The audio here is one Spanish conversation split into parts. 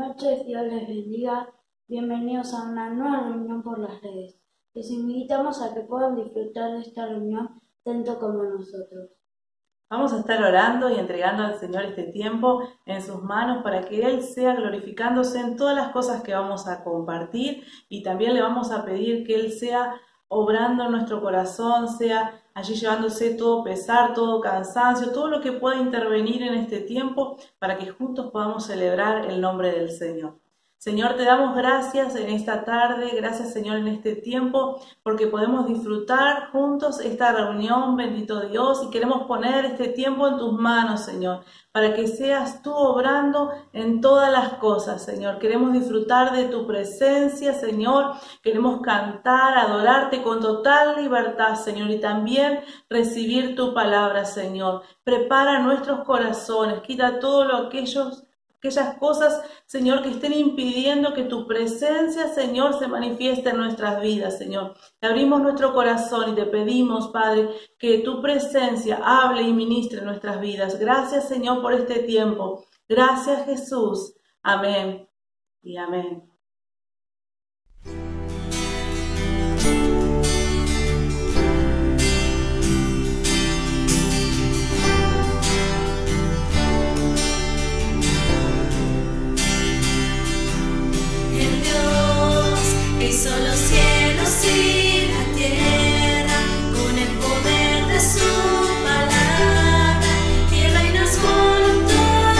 noches, Dios les bendiga. Bienvenidos a una nueva reunión por las redes. Les invitamos a que puedan disfrutar de esta reunión tanto como nosotros. Vamos a estar orando y entregando al Señor este tiempo en sus manos para que Él sea glorificándose en todas las cosas que vamos a compartir, y también le vamos a pedir que Él sea obrando en nuestro corazón, sea allí llevándose todo pesar, todo cansancio, todo lo que pueda intervenir en este tiempo para que juntos podamos celebrar el nombre del Señor. Señor, te damos gracias en esta tarde, gracias Señor en este tiempo, porque podemos disfrutar juntos esta reunión, bendito Dios, y queremos poner este tiempo en tus manos, Señor, para que seas tú obrando en todas las cosas, Señor. Queremos disfrutar de tu presencia, Señor, queremos cantar, adorarte con total libertad, Señor, y también recibir tu palabra, Señor. Prepara nuestros corazones, quita todo lo aquellas cosas, Señor, que estén impidiendo que tu presencia, Señor, se manifieste en nuestras vidas, Señor. Te abrimos nuestro corazón y te pedimos, Padre, que tu presencia hable y ministre en nuestras vidas. Gracias, Señor, por este tiempo. Gracias, Jesús. Amén y amén. Hizo los cielos y la tierra con el poder de su palabra y reinas con autoridad.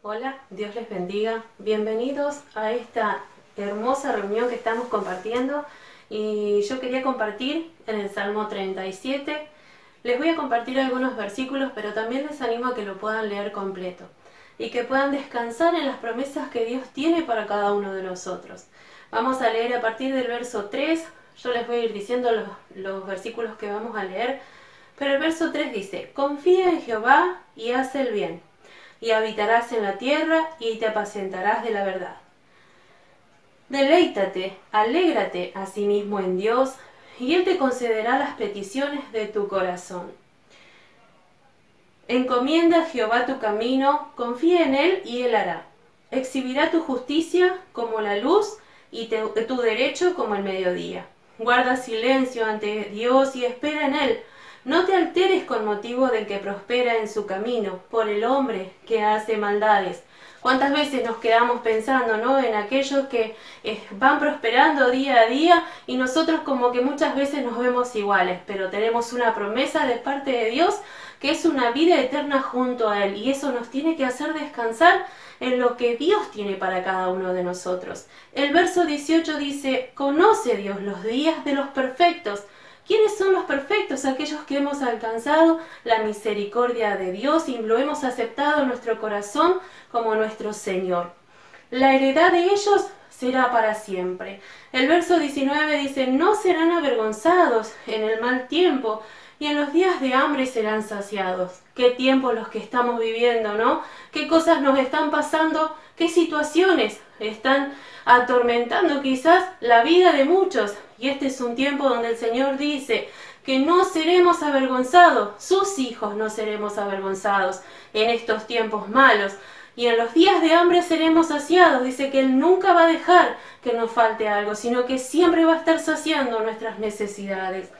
Hola, Dios les bendiga. Bienvenidos a esta hermosa reunión que estamos compartiendo. Y yo quería compartir en el Salmo 37. Les voy a compartir algunos versículos, pero también les animo a que lo puedan leer completo y que puedan descansar en las promesas que Dios tiene para cada uno de nosotros. Vamos a leer a partir del verso 3. Yo les voy a ir diciendo los versículos que vamos a leer. Pero el verso 3 dice: confía en Jehová y haz el bien, y habitarás en la tierra y te apacentarás de la verdad. Deleítate, alégrate asimismo en Dios, y Él te concederá las peticiones de tu corazón. Encomienda a Jehová tu camino, confía en Él y Él hará. Exhibirá tu justicia como la luz y tu derecho como el mediodía. Guarda silencio ante Dios y espera en Él. No te alteres con motivo del que prospera en su camino, por el hombre que hace maldades. ¿Cuántas veces nos quedamos pensando, ¿no?, en aquellos que van prosperando día a día y nosotros como que muchas veces nos vemos iguales, pero tenemos una promesa de parte de Dios que es una vida eterna junto a Él, y eso nos tiene que hacer descansar en lo que Dios tiene para cada uno de nosotros. El verso 18 dice: conoce Dios los días de los perfectos. ¿Quiénes son los perfectos? Aquellos que hemos alcanzado la misericordia de Dios y lo hemos aceptado en nuestro corazón como nuestro Señor. La heredad de ellos será para siempre. El verso 19 dice: no serán avergonzados en el mal tiempo, y en los días de hambre serán saciados. Qué tiempos los que estamos viviendo, ¿no? Qué cosas nos están pasando, qué situaciones están atormentando quizás la vida de muchos. Y este es un tiempo donde el Señor dice que no seremos avergonzados, sus hijos no seremos avergonzados en estos tiempos malos. Y en los días de hambre seremos saciados. Dice que Él nunca va a dejar que nos falte algo, sino que siempre va a estar saciando nuestras necesidades.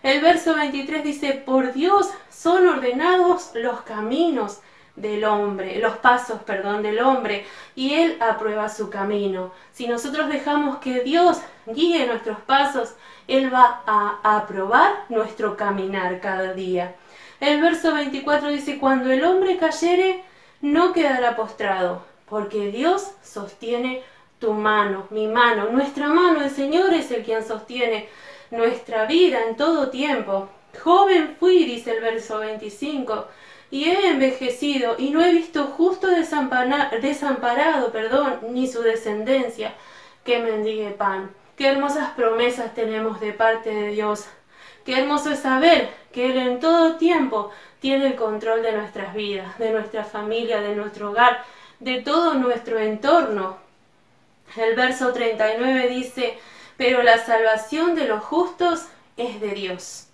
El verso 23 dice: por Dios son ordenados los caminos del hombre, los pasos, del hombre, y Él aprueba su camino. Si nosotros dejamos que Dios guíe nuestros pasos, Él va a aprobar nuestro caminar cada día. El verso 24 dice: cuando el hombre cayere, no quedará postrado, porque Dios sostiene tu mano, mi mano, nuestra mano. El Señor es el quien sostiene nuestra vida en todo tiempo. Joven fui, dice el verso 25, y he envejecido, y no he visto justo desamparado, ni su descendencia que mendigue pan. Qué hermosas promesas tenemos de parte de Dios. Qué hermoso es saber que Él en todo tiempo tiene el control de nuestras vidas, de nuestra familia, de nuestro hogar, de todo nuestro entorno. El verso 39 dice: pero la salvación de los justos es de Dios,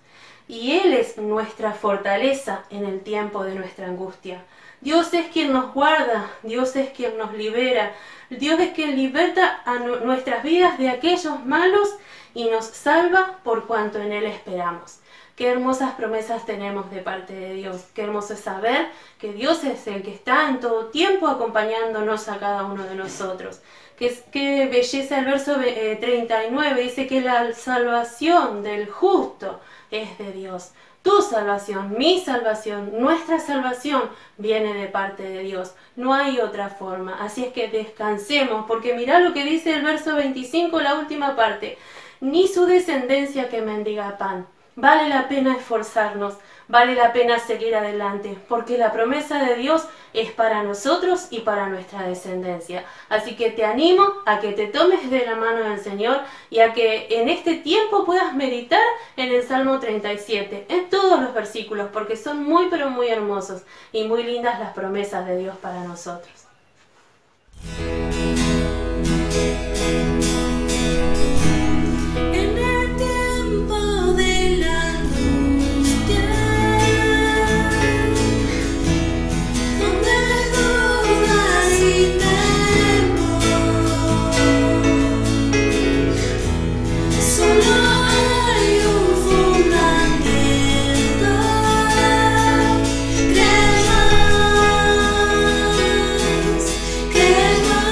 y Él es nuestra fortaleza en el tiempo de nuestra angustia. Dios es quien nos guarda, Dios es quien nos libera, Dios es quien liberta a nuestras vidas de aquellos malos y nos salva por cuanto en Él esperamos. Qué hermosas promesas tenemos de parte de Dios. Qué hermoso es saber que Dios es el que está en todo tiempo acompañándonos a cada uno de nosotros. Qué belleza el verso 39, dice que la salvación del justo es de Dios. Tu salvación, mi salvación, nuestra salvación viene de parte de Dios. No hay otra forma. Así es que descansemos, porque mirá lo que dice el verso 25, la última parte: ni su descendencia que mendiga pan. Vale la pena esforzarnos, vale la pena seguir adelante, porque la promesa de Dios es para nosotros y para nuestra descendencia. Así que te animo a que te tomes de la mano del Señor y a que en este tiempo puedas meditar en el Salmo 37, en todos los versículos, porque son muy pero muy hermosos y muy lindas las promesas de Dios para nosotros. Creer más.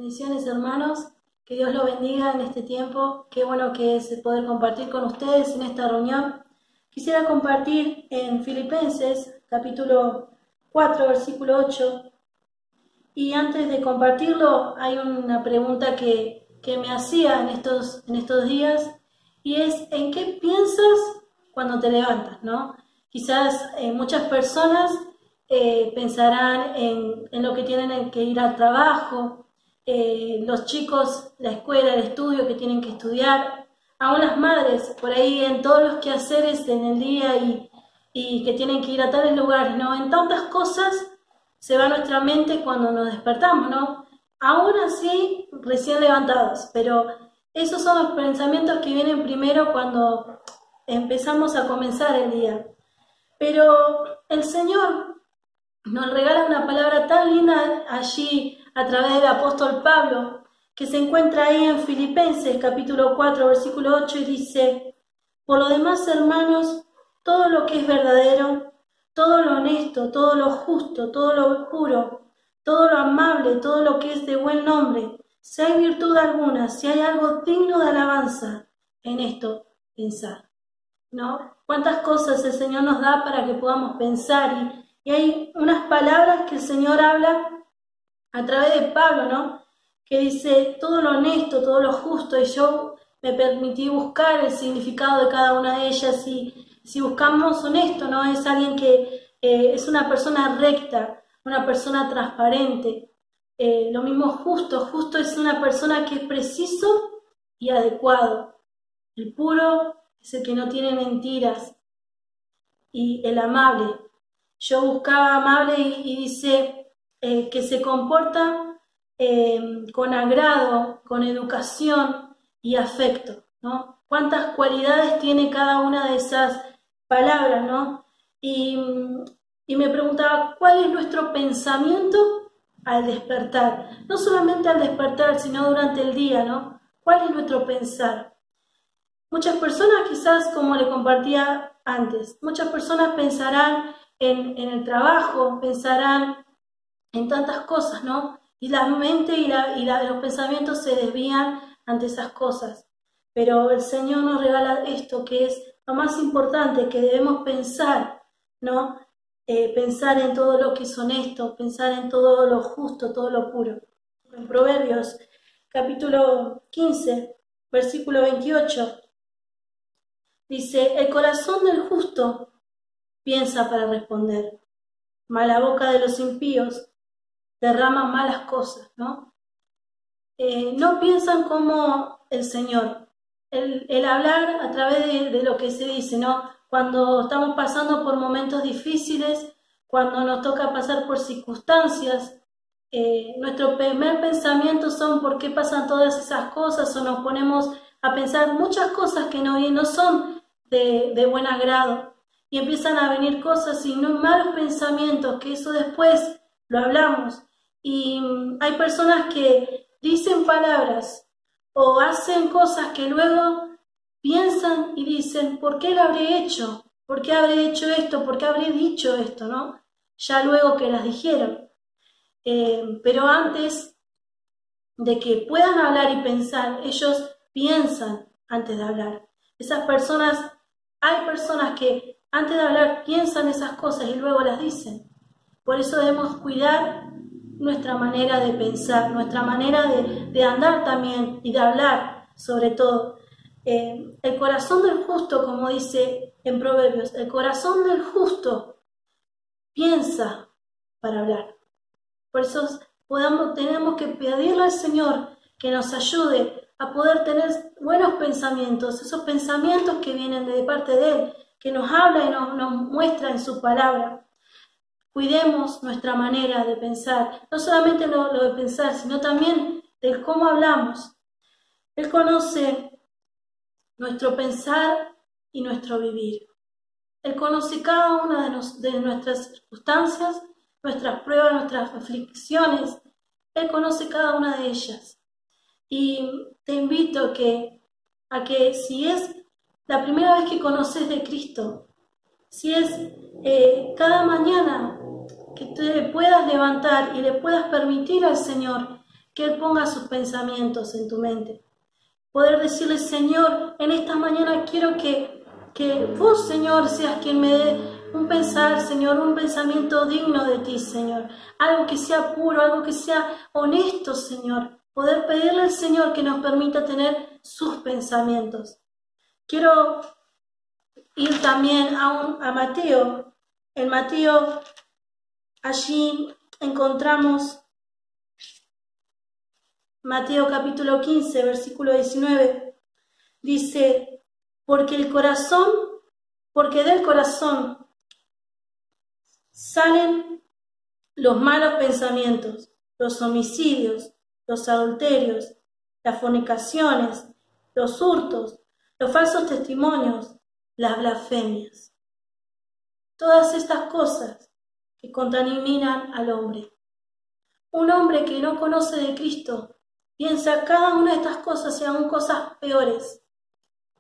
Bendiciones, hermanos, que Dios lo bendiga en este tiempo. Qué bueno que es poder compartir con ustedes en esta reunión. Quisiera compartir en Filipenses, capítulo 4, versículo 8. Y antes de compartirlo, hay una pregunta que me hacía en estos días, y es: ¿en qué piensas cuando te levantas, ¿no? Quizás muchas personas pensarán en lo que tienen que ir al trabajo, los chicos, la escuela, el estudio que tienen que estudiar, aún las madres, por ahí en todos los quehaceres en el día y que tienen que ir a tales lugares, ¿no? En tantas cosas se va nuestra mente cuando nos despertamos, ¿no? Aún así, recién levantados, pero esos son los pensamientos que vienen primero cuando empezamos a comenzar el día. Pero el Señor nos regala una palabra tan linda allí a través del apóstol Pablo, que se encuentra ahí en Filipenses capítulo 4, versículo 8, y dice: por lo demás, hermanos, todo lo que es verdadero, todo lo honesto, todo lo justo, todo lo puro, todo lo amable, todo lo que es de buen nombre, si hay virtud alguna, si hay algo digno de alabanza, en esto pensar, ¿no? Cuántas cosas el Señor nos da para que podamos pensar, y hay unas palabras que el Señor habla a través de Pablo, ¿no? Que dice todo lo honesto, todo lo justo, y yo me permití buscar el significado de cada una de ellas, y si buscamos honesto, ¿no? Es alguien que es una persona recta, una persona transparente. Lo mismo justo es una persona que es preciso y adecuado. El puro es el que no tiene mentiras. Y el amable, yo buscaba amable y dice que se comporta con agrado, con educación y afecto, ¿no? Cuántas cualidades tiene cada una de esas palabras, ¿no? Y me preguntaba, ¿cuál es nuestro pensamiento al despertar? No solamente al despertar, sino durante el día, ¿no? ¿Cuál es nuestro pensar? Muchas personas, quizás, como le compartía antes, muchas personas pensarán en el trabajo, pensarán en tantas cosas, ¿no? Y la mente y los pensamientos se desvían ante esas cosas. Pero el Señor nos regala esto, que es lo más importante, que debemos pensar, ¿no? Pensar en todo lo que es honesto, pensar en todo lo justo, todo lo puro. En Proverbios, capítulo 15, versículo 28, dice: el corazón del justo piensa para responder, mas la boca de los impíos derrama malas cosas, ¿no? No piensan como el Señor. El hablar a través de lo que se dice, ¿no? Cuando estamos pasando por momentos difíciles, cuando nos toca pasar por circunstancias, nuestro primer pensamiento son ¿por qué pasan todas esas cosas? O nos ponemos a pensar muchas cosas que no son de buen agrado, y empiezan a venir cosas y no malos pensamientos, que eso después lo hablamos. Y hay personas que dicen palabras o hacen cosas que luego piensan y dicen: ¿por qué lo habré hecho? ¿Por qué habré hecho esto? ¿Por qué habré dicho esto? ¿No? Ya luego que las dijeron. Pero antes de que puedan hablar y pensar, ellos piensan antes de hablar. Hay personas que antes de hablar piensan esas cosas y luego las dicen. Por eso debemos cuidar nuestra manera de pensar, nuestra manera de andar también y de hablar, sobre todo. El corazón del justo, como dice en Proverbios, el corazón del justo piensa para hablar. Por eso tenemos que pedirle al Señor que nos ayude a poder tener buenos pensamientos, esos pensamientos que vienen de parte de Él, que nos habla y nos muestra en su palabra. Cuidemos nuestra manera de pensar, no solamente lo de pensar, sino también de cómo hablamos. Él conoce nuestro pensar y nuestro vivir. Él conoce cada una de nuestras circunstancias, nuestras pruebas, nuestras aflicciones. Él conoce cada una de ellas. Y te invito a que si es la primera vez que conoces de Cristo, si es cada mañana, que te puedas levantar y le puedas permitir al Señor que Él ponga sus pensamientos en tu mente. Poder decirle, Señor, en esta mañana quiero que vos, Señor, seas quien me dé un pensar, Señor, un pensamiento digno de ti, Señor. Algo que sea puro, algo que sea honesto, Señor. Poder pedirle al Señor que nos permita tener sus pensamientos. Quiero ir también a Mateo. En Mateo, allí encontramos Mateo capítulo 15, versículo 19. Dice, porque del corazón salen los malos pensamientos, los homicidios, los adulterios, las fornicaciones, los hurtos, los falsos testimonios, las blasfemias. Todas estas cosas que contaminan al hombre. Un hombre que no conoce de Cristo piensa cada una de estas cosas y aún cosas peores.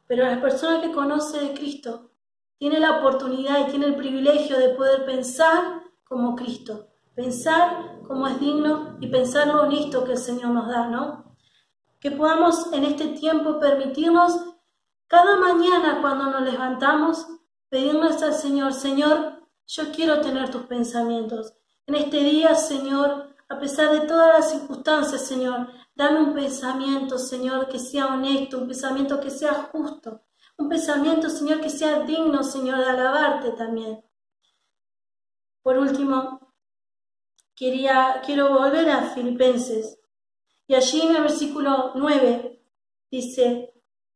Pero la persona que conoce de Cristo tiene la oportunidad y tiene el privilegio de poder pensar como Cristo, pensar como es digno y pensar lo honesto que el Señor nos da, ¿no? Que podamos en este tiempo permitirnos cada mañana cuando nos levantamos pedirnos al Señor, Señor, yo quiero tener tus pensamientos. En este día, Señor, a pesar de todas las circunstancias, Señor, dame un pensamiento, Señor, que sea honesto, un pensamiento que sea justo, un pensamiento, Señor, que sea digno, Señor, de alabarte también. Por último, quiero volver a Filipenses. Y allí en el versículo 9 dice,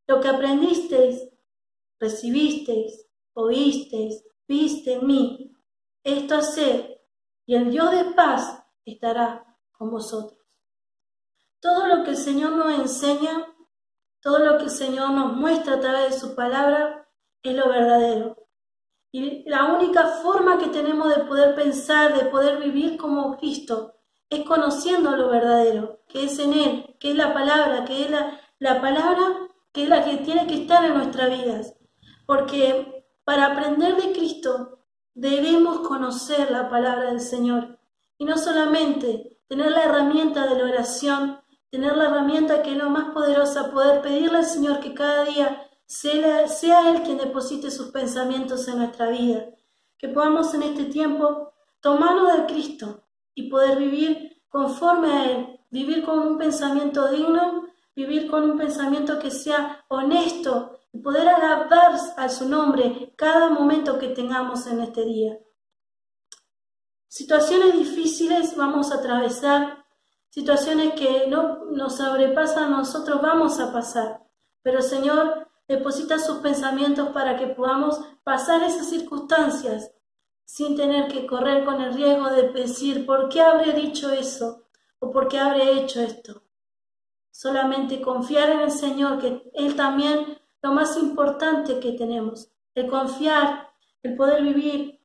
lo que aprendisteis, recibisteis, oísteis, viste en mí, esto haced, y el Dios de paz estará con vosotros. Todo lo que el Señor nos enseña, todo lo que el Señor nos muestra a través de su palabra es lo verdadero. Y la única forma que tenemos de poder pensar, de poder vivir como Cristo, es conociendo lo verdadero, que es en Él, que es la palabra, que es la palabra que es la que tiene que estar en nuestras vidas. Porque para aprender de Cristo debemos conocer la palabra del Señor. Y no solamente tener la herramienta de la oración, tener la herramienta que es lo más poderosa, poder pedirle al Señor que cada día sea Él quien deposite sus pensamientos en nuestra vida. Que podamos en este tiempo tomarnos de Cristo y poder vivir conforme a Él, vivir con un pensamiento digno, vivir con un pensamiento que sea honesto y poder alabar a su nombre cada momento que tengamos en este día. Situaciones difíciles vamos a atravesar, situaciones que no nos sobrepasan a nosotros vamos a pasar, pero el Señor deposita sus pensamientos para que podamos pasar esas circunstancias sin tener que correr con el riesgo de decir ¿por qué habré dicho eso? ¿O por qué habré hecho esto? Solamente confiar en el Señor, que Él también lo más importante que tenemos, el confiar, el poder vivir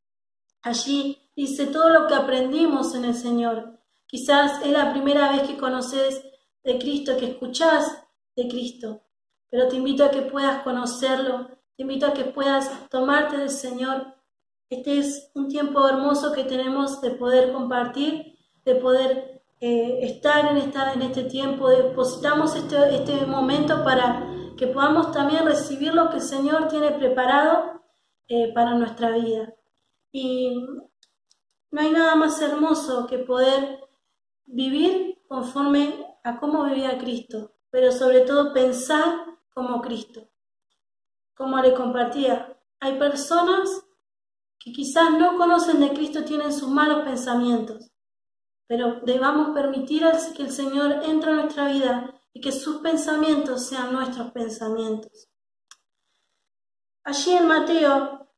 allí. Dice todo lo que aprendimos en el Señor. Quizás es la primera vez que conoces de Cristo, que escuchás de Cristo, pero te invito a que puedas conocerlo, te invito a que puedas tomarte del Señor. Este es un tiempo hermoso que tenemos de poder compartir, de poder estar en este tiempo. Depositamos este momento para que podamos también recibir lo que el Señor tiene preparado para nuestra vida. Y no hay nada más hermoso que poder vivir conforme a cómo vivía Cristo, pero sobre todo pensar como Cristo. Como le compartía, hay personas que quizás no conocen de Cristo, tienen sus malos pensamientos, pero debamos permitir que el Señor entre en nuestra vida y que sus pensamientos sean nuestros pensamientos. Allí en Mateo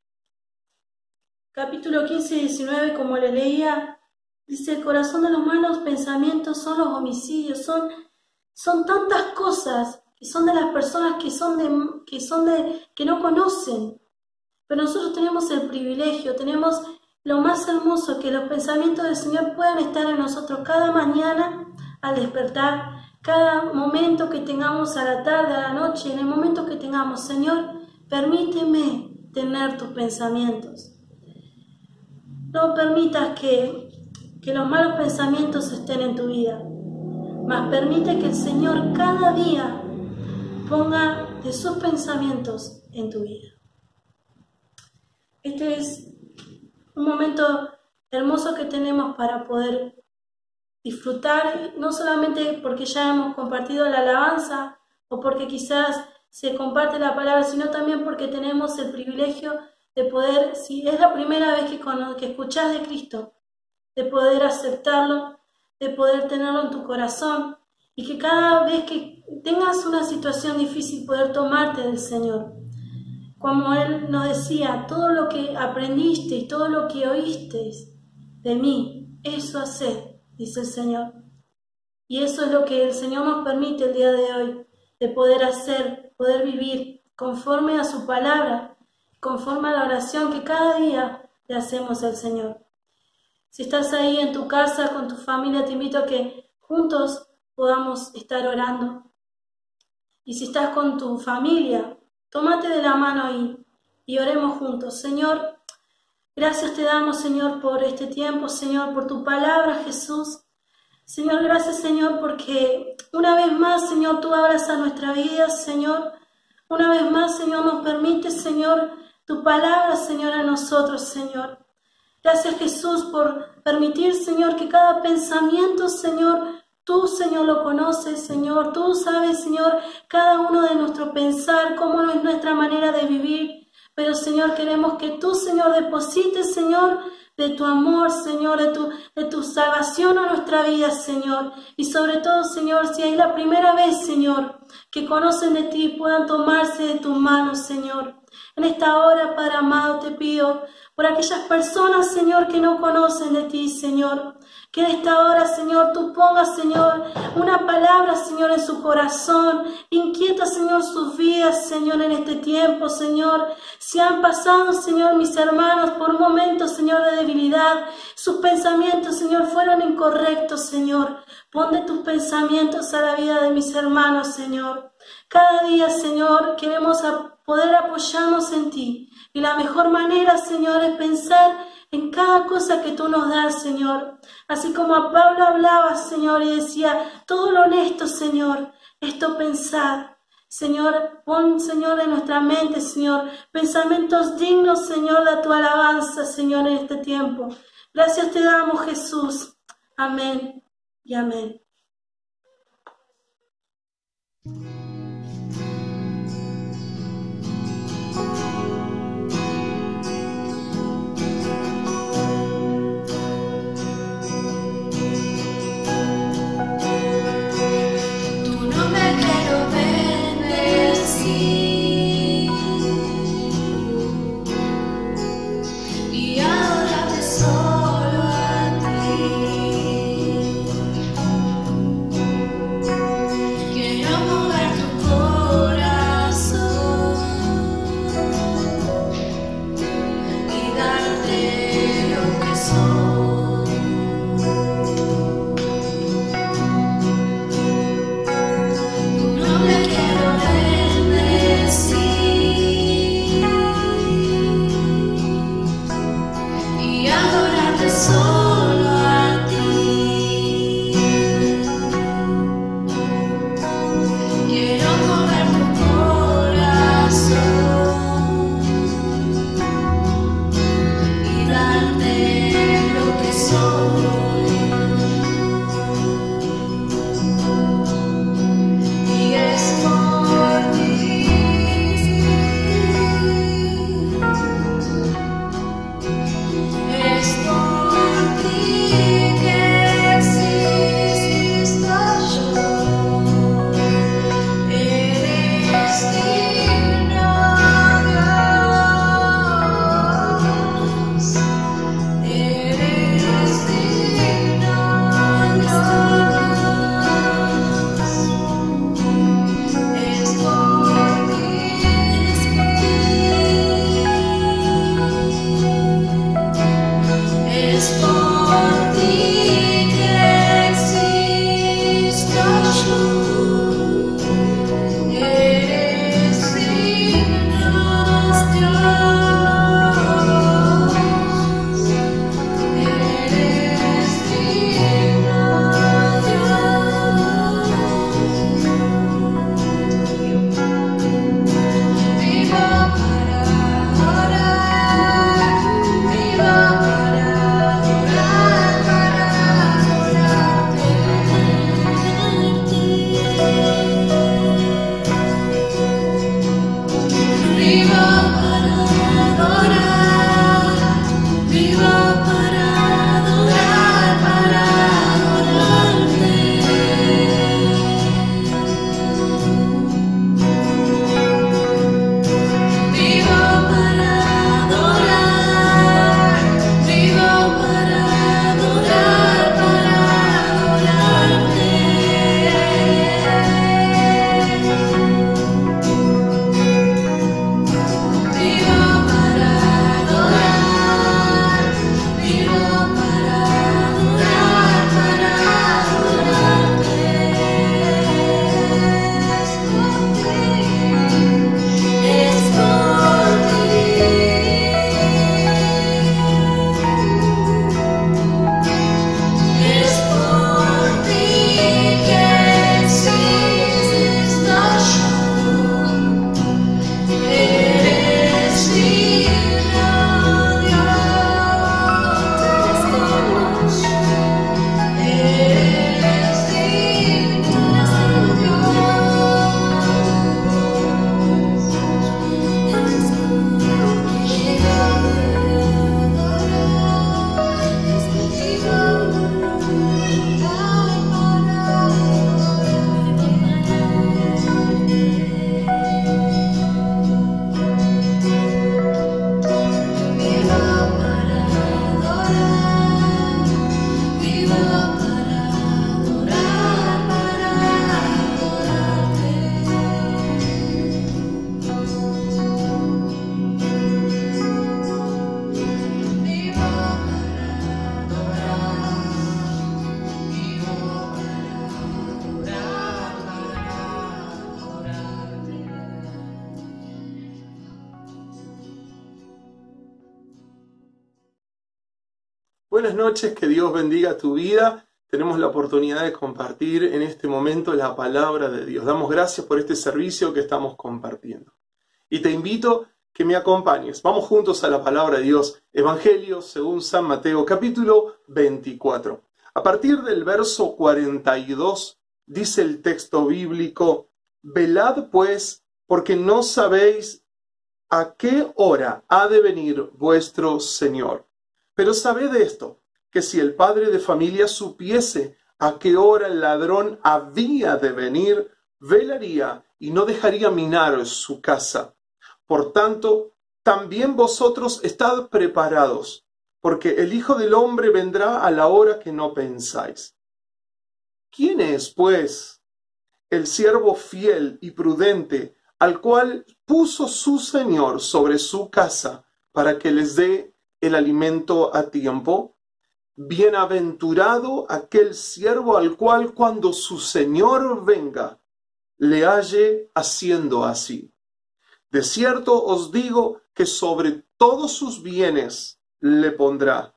capítulo 15 y 19, como le leía, dice, el corazón de los malos pensamientos son los homicidios, son tantas cosas que son de las personas que no conocen. Pero nosotros tenemos el privilegio, tenemos lo más hermoso, que los pensamientos del Señor puedan estar en nosotros cada mañana al despertar, cada momento que tengamos a la tarde, a la noche, en el momento que tengamos. Señor, permíteme tener tus pensamientos. No permitas que los malos pensamientos estén en tu vida. mas permite que el Señor cada día ponga de sus pensamientos en tu vida. Este es un momento hermoso que tenemos para poder disfrutar, no solamente porque ya hemos compartido la alabanza o porque quizás se comparte la palabra, sino también porque tenemos el privilegio de poder, si es la primera vez que escuchás de Cristo, de poder aceptarlo, de poder tenerlo en tu corazón y que cada vez que tengas una situación difícil poder tomarte del Señor. Como Él nos decía, todo lo que aprendiste y todo lo que oíste de mí, eso haced, dice el Señor. Y eso es lo que el Señor nos permite el día de hoy, de poder hacer, poder vivir conforme a su palabra, conforme a la oración que cada día le hacemos al Señor. Si estás ahí en tu casa con tu familia, te invito a que juntos podamos estar orando. Y si estás con tu familia, tómate de la mano y oremos juntos. Señor, gracias te damos, Señor, por este tiempo, Señor, por tu palabra, Jesús. Señor, gracias, Señor, porque una vez más, Señor, tú hablas a nuestra vida, Señor. Una vez más, Señor, nos permite, Señor, tu palabra, Señor, a nosotros, Señor. Gracias, Jesús, por permitir, Señor, que cada pensamiento, Señor, tú, Señor, lo conoces, Señor. Tú sabes, Señor, cada uno de nuestro pensar, cómo es nuestra manera de vivir. Pero, Señor, queremos que tú, Señor, deposites, Señor, de tu amor, Señor, de tu salvación a nuestra vida, Señor. Y sobre todo, Señor, si es la primera vez, Señor, que conocen de ti, puedan tomarse de tus manos, Señor. En esta hora, Padre amado, te pido por aquellas personas, Señor, que no conocen de ti, Señor. Que en esta hora, Señor, tú pongas, Señor, una palabra, Señor, en su corazón. Inquieta, Señor, sus vidas, Señor, en este tiempo, Señor. Si han pasado, Señor, mis hermanos, por momentos, Señor, de debilidad, sus pensamientos, Señor, fueron incorrectos, Señor. Pon de tus pensamientos a la vida de mis hermanos, Señor. Cada día, Señor, queremos poder apoyarnos en ti. Y la mejor manera, Señor, es pensar en cada cosa que tú nos das, Señor. Así como a Pablo hablaba, Señor, y decía, todo lo honesto, Señor, esto pensar. Señor, pon, Señor, en nuestra mente, Señor, pensamientos dignos, Señor, de tu alabanza, Señor, en este tiempo. Gracias te damos, Jesús. Amén y amén. Y adorarte solo a ti. Quiero mover Buenas noches, que Dios bendiga tu vida. Tenemos la oportunidad de compartir en este momento la palabra de Dios. Damos gracias por este servicio que estamos compartiendo. Y te invito que me acompañes. Vamos juntos a la palabra de Dios. Evangelio según San Mateo, capítulo 24. A partir del verso 42, dice el texto bíblico: velad pues, porque no sabéis a qué hora ha de venir vuestro Señor. Pero sabed esto, que si el padre de familia supiese a qué hora el ladrón había de venir, velaría y no dejaría minar su casa. Por tanto, también vosotros estad preparados, porque el Hijo del Hombre vendrá a la hora que no pensáis. ¿Quién es, pues, el siervo fiel y prudente, al cual puso su Señor sobre su casa para que les dé el alimento a tiempo? Bienaventurado aquel siervo al cual cuando su Señor venga, le halle haciendo así. De cierto os digo que sobre todos sus bienes le pondrá.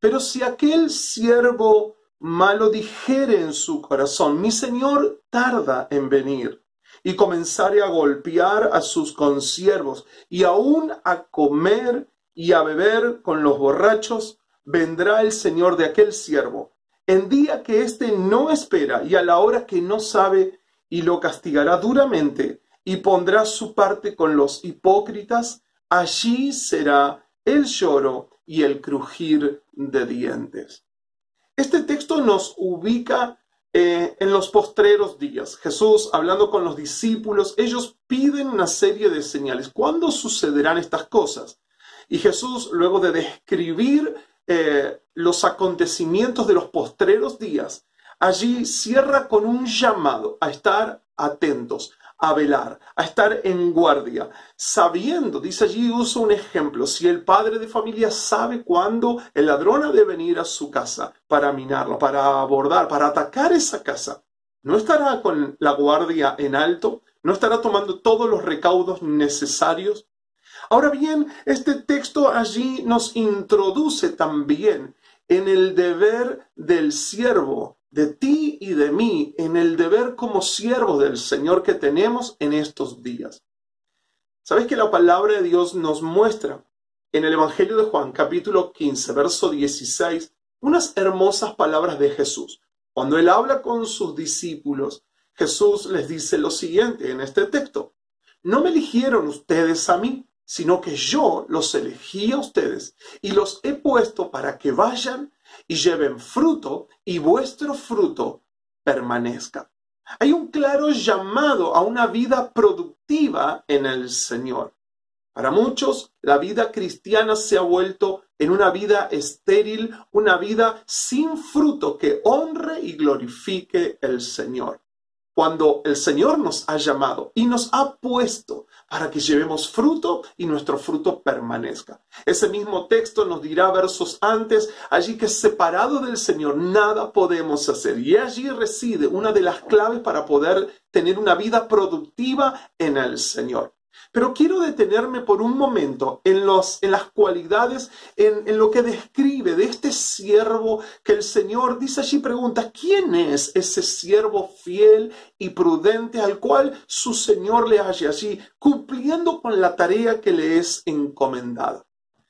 Pero si aquel siervo malo dijere en su corazón: mi Señor tarda en venir, y comenzare a golpear a sus consiervos, y aún a comer y a beber con los borrachos, vendrá el Señor de aquel siervo en día que éste no espera y a la hora que no sabe, y lo castigará duramente, y pondrá su parte con los hipócritas. Allí será el lloro y el crujir de dientes. Este texto nos ubica en los postreros días. Jesús, hablando con los discípulos, ellos piden una serie de señales. ¿Cuándo sucederán estas cosas? Y Jesús, luego de describir los acontecimientos de los postreros días, allí cierra con un llamado a estar atentos, a velar, a estar en guardia, sabiendo, dice allí, usa un ejemplo: si el padre de familia sabe cuándo el ladrón ha de venir a su casa para minarlo, para abordar, para atacar esa casa, ¿no estará con la guardia en alto? ¿No estará tomando todos los recaudos necesarios? Ahora bien, este texto allí nos introduce también en el deber del siervo, de ti y de mí, en el deber como siervos del Señor que tenemos en estos días. ¿Sabes que la palabra de Dios nos muestra en el Evangelio de Juan, capítulo 15, verso 16, unas hermosas palabras de Jesús? Cuando Él habla con sus discípulos, Jesús les dice lo siguiente en este texto: no me eligieron ustedes a mí, sino que yo los elegí a ustedes y los he puesto para que vayan y lleven fruto, y vuestro fruto permanezca. Hay un claro llamado a una vida productiva en el Señor. Para muchos, la vida cristiana se ha vuelto en una vida estéril, una vida sin fruto que honre y glorifique el Señor. Cuando el Señor nos ha llamado y nos ha puesto para que llevemos fruto y nuestro fruto permanezca. Ese mismo texto nos dirá versos antes, allí que separado del Señor nada podemos hacer. Y allí reside una de las claves para poder tener una vida productiva en el Señor. Pero quiero detenerme por un momento en las cualidades, en lo que describe de este siervo que el Señor dice allí, pregunta: ¿quién es ese siervo fiel y prudente al cual su Señor le halle allí, cumpliendo con la tarea que le es encomendada?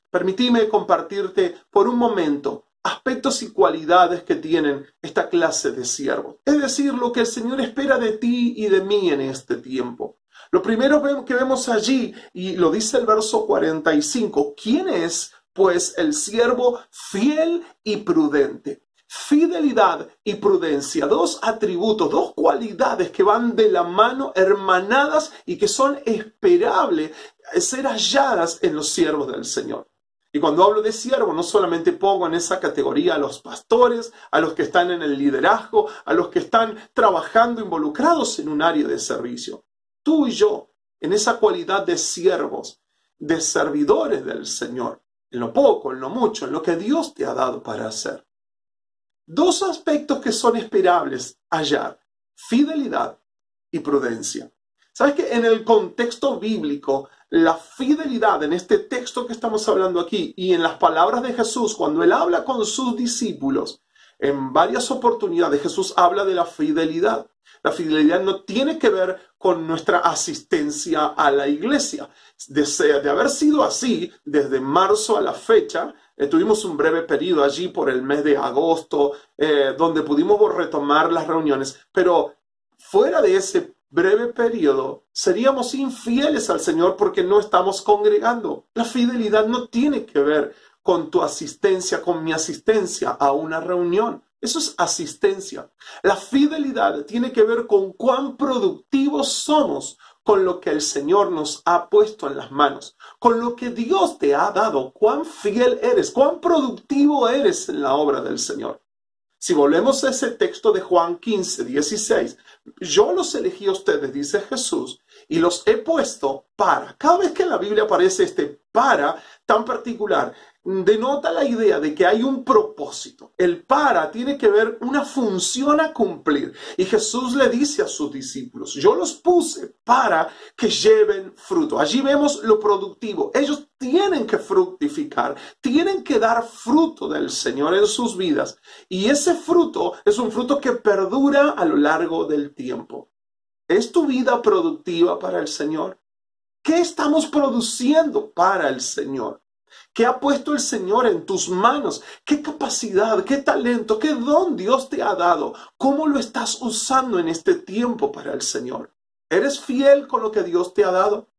Permíteme compartirte por un momento aspectos y cualidades que tienen esta clase de siervos. Es decir, lo que el Señor espera de ti y de mí en este tiempo. Lo primero que vemos allí, y lo dice el verso 45, ¿quién es, pues, el siervo fiel y prudente? Fidelidad y prudencia, dos atributos, dos cualidades que van de la mano, hermanadas, y que son esperables ser halladas en los siervos del Señor. Y cuando hablo de siervo, no solamente pongo en esa categoría a los pastores, a los que están en el liderazgo, a los que están trabajando involucrados en un área de servicio. Tú y yo, en esa cualidad de siervos, de servidores del Señor, en lo poco, en lo mucho, en lo que Dios te ha dado para hacer. Dos aspectos que son esperables hallar: fidelidad y prudencia. ¿Sabes que en el contexto bíblico, la fidelidad en este texto que estamos hablando aquí y en las palabras de Jesús, cuando Él habla con sus discípulos, en varias oportunidades Jesús habla de la fidelidad. La fidelidad no tiene que ver con nuestra asistencia a la iglesia. De haber sido así, desde marzo a la fecha, tuvimos un breve periodo allí por el mes de agosto, donde pudimos retomar las reuniones, pero fuera de ese breve periodo, seríamos infieles al Señor porque no estamos congregando. La fidelidad no tiene que ver con tu asistencia, con mi asistencia a una reunión. Eso es asistencia. La fidelidad tiene que ver con cuán productivos somos con lo que el Señor nos ha puesto en las manos, con lo que Dios te ha dado, cuán fiel eres, cuán productivo eres en la obra del Señor. Si volvemos a ese texto de Juan 15, 16, yo los elegí a ustedes, dice Jesús, y los he puesto para. Cada vez que en la Biblia aparece este para tan particular, denota la idea de que hay un propósito. El para tiene que ver una función a cumplir. Y Jesús le dice a sus discípulos, yo los puse para que lleven fruto. Allí vemos lo productivo. Ellos tienen que fructificar, tienen que dar fruto del Señor en sus vidas. Y ese fruto es un fruto que perdura a lo largo del tiempo. ¿Es tu vida productiva para el Señor? ¿Qué estamos produciendo para el Señor? ¿Qué ha puesto el Señor en tus manos? ¿Qué capacidad, qué talento, qué don Dios te ha dado? ¿Cómo lo estás usando en este tiempo para el Señor? ¿Eres fiel con lo que Dios te ha dado?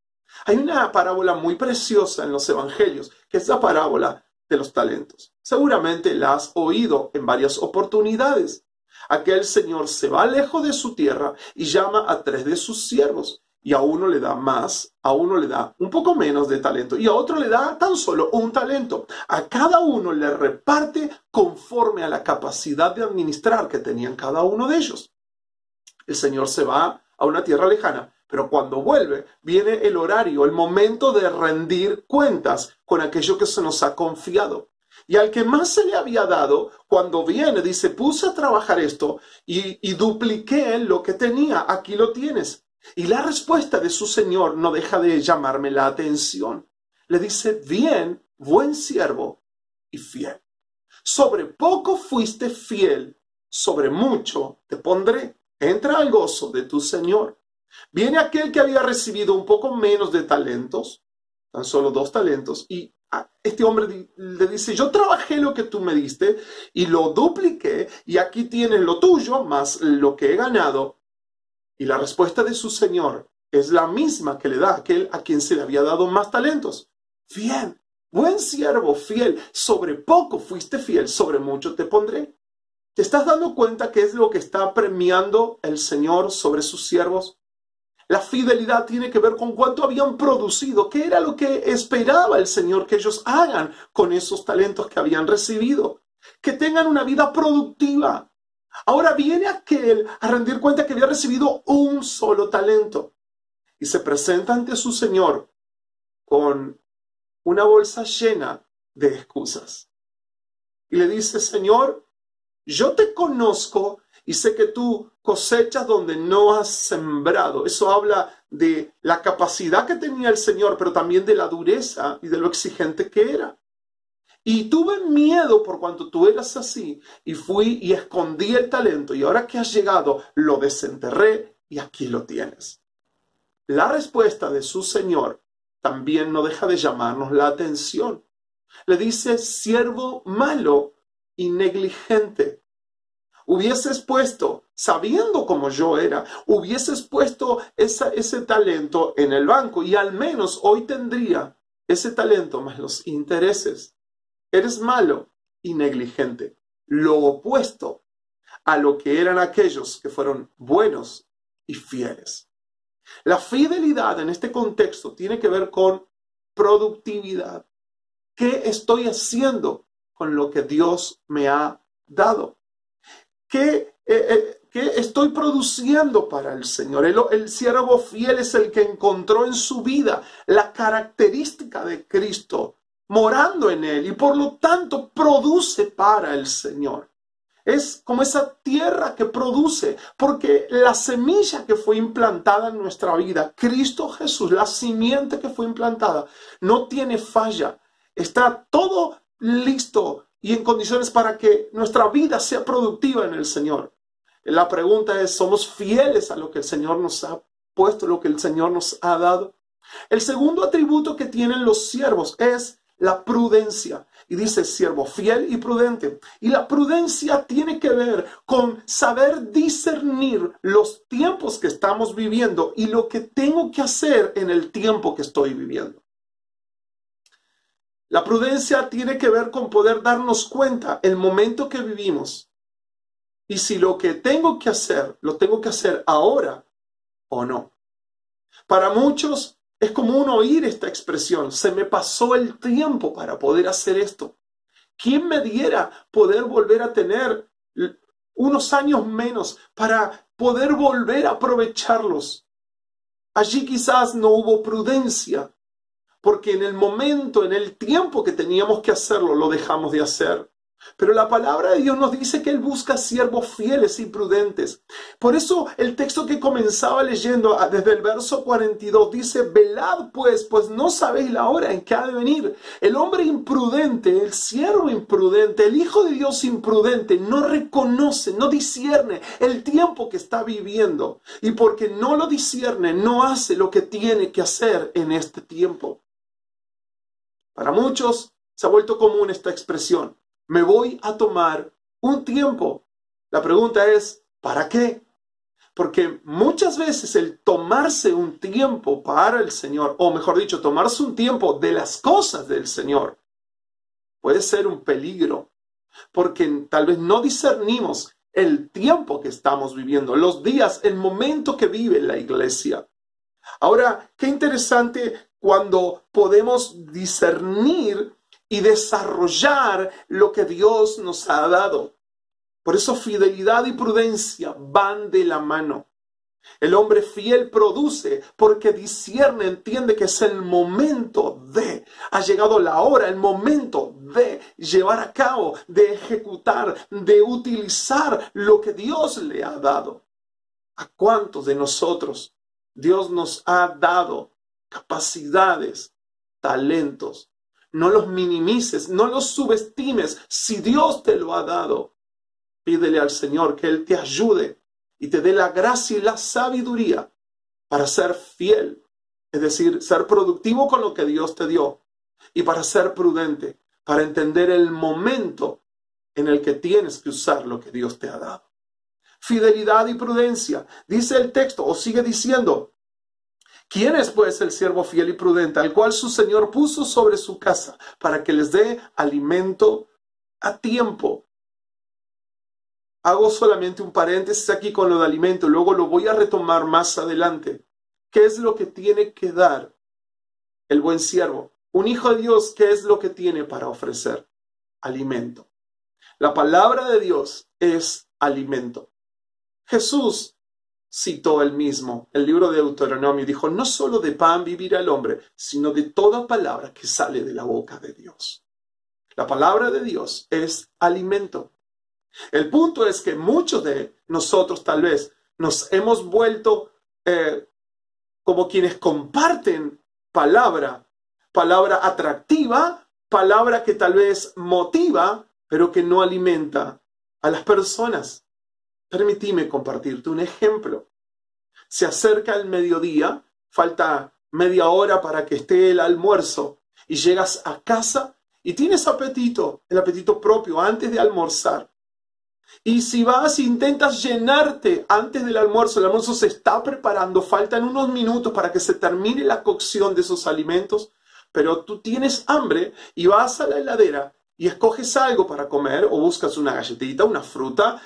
Hay una parábola muy preciosa en los evangelios, que es la parábola de los talentos. Seguramente la has oído en varias oportunidades. Aquel señor se va lejos de su tierra y llama a 3 de sus siervos. Y a uno le da más, a uno le da un poco menos de talento y a otro le da tan solo un talento. A cada uno le reparte conforme a la capacidad de administrar que tenían cada uno de ellos. El Señor se va a una tierra lejana, pero cuando vuelve viene el horario, el momento de rendir cuentas con aquello que se nos ha confiado. Y al que más se le había dado, cuando viene, dice, puse a trabajar esto y dupliqué lo que tenía, aquí lo tienes. Y la respuesta de su señor no deja de llamarme la atención. Le dice, bien, buen siervo y fiel. Sobre poco fuiste fiel, sobre mucho te pondré. Entra al gozo de tu señor. Viene aquel que había recibido un poco menos de talentos, tan solo 2 talentos, y este hombre le dice, yo trabajé lo que tú me diste y lo dupliqué, y aquí tienes lo tuyo más lo que he ganado. Y la respuesta de su señor es la misma que le da a aquel a quien se le había dado más talentos. Bien, buen siervo, fiel, sobre poco fuiste fiel, sobre mucho te pondré. ¿Te estás dando cuenta qué es lo que está premiando el Señor sobre sus siervos? La fidelidad tiene que ver con cuánto habían producido, qué era lo que esperaba el Señor que ellos hagan con esos talentos que habían recibido. Que tengan una vida productiva. Ahora viene aquel a rendir cuenta que había recibido un solo talento y se presenta ante su Señor con una bolsa llena de excusas. Y le dice, Señor, yo te conozco y sé que tú cosechas donde no has sembrado. Eso habla de la capacidad que tenía el Señor, pero también de la dureza y de lo exigente que era. Y tuve miedo por cuanto tú eras así, y fui y escondí el talento, y ahora que has llegado, lo desenterré, y aquí lo tienes. La respuesta de su Señor también no deja de llamarnos la atención. Le dice, siervo malo y negligente. Hubieses puesto, sabiendo como yo era, hubieses puesto ese talento en el banco, y al menos hoy tendría ese talento más los intereses. Eres malo y negligente, lo opuesto a lo que eran aquellos que fueron buenos y fieles. La fidelidad en este contexto tiene que ver con productividad. ¿Qué estoy haciendo con lo que Dios me ha dado? ¿Qué estoy produciendo para el Señor? El siervo fiel es el que encontró en su vida la característica de Cristo morando en él y por lo tanto produce para el Señor. Es como esa tierra que produce, porque la semilla que fue implantada en nuestra vida, Cristo Jesús, la simiente que fue implantada, no tiene falla. Está todo listo y en condiciones para que nuestra vida sea productiva en el Señor. La pregunta es, ¿somos fieles a lo que el Señor nos ha puesto, lo que el Señor nos ha dado? El segundo atributo que tienen los siervos es la prudencia. Y dice siervo fiel y prudente. Y la prudencia tiene que ver con saber discernir los tiempos que estamos viviendo y lo que tengo que hacer en el tiempo que estoy viviendo. La prudencia tiene que ver con poder darnos cuenta el momento que vivimos y si lo que tengo que hacer, lo tengo que hacer ahora o no. Para muchos es común oír esta expresión, se me pasó el tiempo para poder hacer esto. ¿Quién me diera poder volver a tener unos años menos para poder volver a aprovecharlos? Allí quizás no hubo prudencia, porque en el momento, en el tiempo que teníamos que hacerlo, lo dejamos de hacer. Pero la palabra de Dios nos dice que Él busca siervos fieles y prudentes. Por eso el texto que comenzaba leyendo desde el verso 42 dice, velad pues no sabéis la hora en que ha de venir. El hombre imprudente, el siervo imprudente, el Hijo de Dios imprudente, no reconoce, no discierne el tiempo que está viviendo. Y porque no lo discierne, no hace lo que tiene que hacer en este tiempo. Para muchos se ha vuelto común esta expresión. Me voy a tomar un tiempo. La pregunta es, ¿para qué? Porque muchas veces el tomarse un tiempo para el Señor, o mejor dicho, tomarse un tiempo de las cosas del Señor, puede ser un peligro, porque tal vez no discernimos el tiempo que estamos viviendo, los días, el momento que vive la iglesia. Ahora, qué interesante cuando podemos discernir y desarrollar lo que Dios nos ha dado. Por eso fidelidad y prudencia van de la mano. El hombre fiel produce porque discierne, entiende que es el momento de, ha llegado la hora, el momento de llevar a cabo, de ejecutar, de utilizar lo que Dios le ha dado. ¿A cuántos de nosotros Dios nos ha dado capacidades, talentos? No los minimices, no los subestimes. Si Dios te lo ha dado, pídele al Señor que Él te ayude y te dé la gracia y la sabiduría para ser fiel. Es decir, ser productivo con lo que Dios te dio. Y para ser prudente, para entender el momento en el que tienes que usar lo que Dios te ha dado. Fidelidad y prudencia. Dice el texto, o sigue diciendo, ¿quién es pues el siervo fiel y prudente, al cual su Señor puso sobre su casa para que les dé alimento a tiempo? Hago solamente un paréntesis aquí con lo de alimento, luego lo voy a retomar más adelante. ¿Qué es lo que tiene que dar el buen siervo? Un hijo de Dios, ¿qué es lo que tiene para ofrecer? Alimento. La palabra de Dios es alimento. Jesús citó él mismo el libro de Deuteronomio y dijo, no solo de pan vivirá el hombre, sino de toda palabra que sale de la boca de Dios. La palabra de Dios es alimento. El punto es que muchos de nosotros tal vez nos hemos vuelto como quienes comparten palabra atractiva, palabra que tal vez motiva, pero que no alimenta a las personas. Permíteme compartirte un ejemplo. Se acerca el mediodía, falta media hora para que esté el almuerzo y llegas a casa y tienes apetito, el apetito propio antes de almorzar. Y si vas e intentas llenarte antes del almuerzo, el almuerzo se está preparando, faltan unos minutos para que se termine la cocción de esos alimentos, pero tú tienes hambre y vas a la heladera y escoges algo para comer o buscas una galletita, una fruta,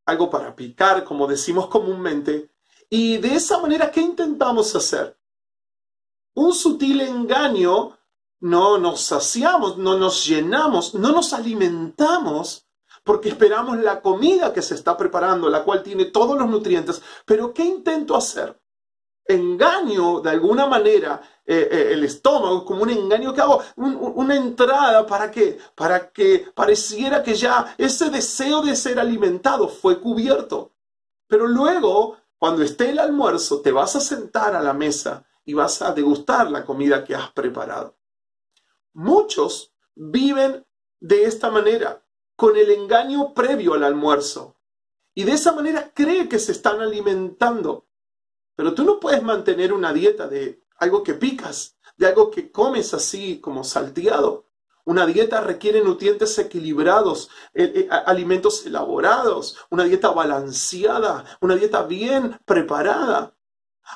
algo para picar, como decimos comúnmente. Y de esa manera, ¿qué intentamos hacer? Un sutil engaño, no nos saciamos, no nos llenamos, no nos alimentamos, porque esperamos la comida que se está preparando, la cual tiene todos los nutrientes. Pero ¿qué intento hacer? engaño de alguna manera el estómago, como un engaño que hago, una entrada para que pareciera que ya ese deseo de ser alimentado fue cubierto. Pero luego, cuando esté el almuerzo, te vas a sentar a la mesa y vas a degustar la comida que has preparado. Muchos viven de esta manera, con el engaño previo al almuerzo. Y de esa manera creen que se están alimentando. Pero tú no puedes mantener una dieta de algo que picas, de algo que comes así como salteado. Una dieta requiere nutrientes equilibrados, alimentos elaborados, una dieta balanceada, una dieta bien preparada.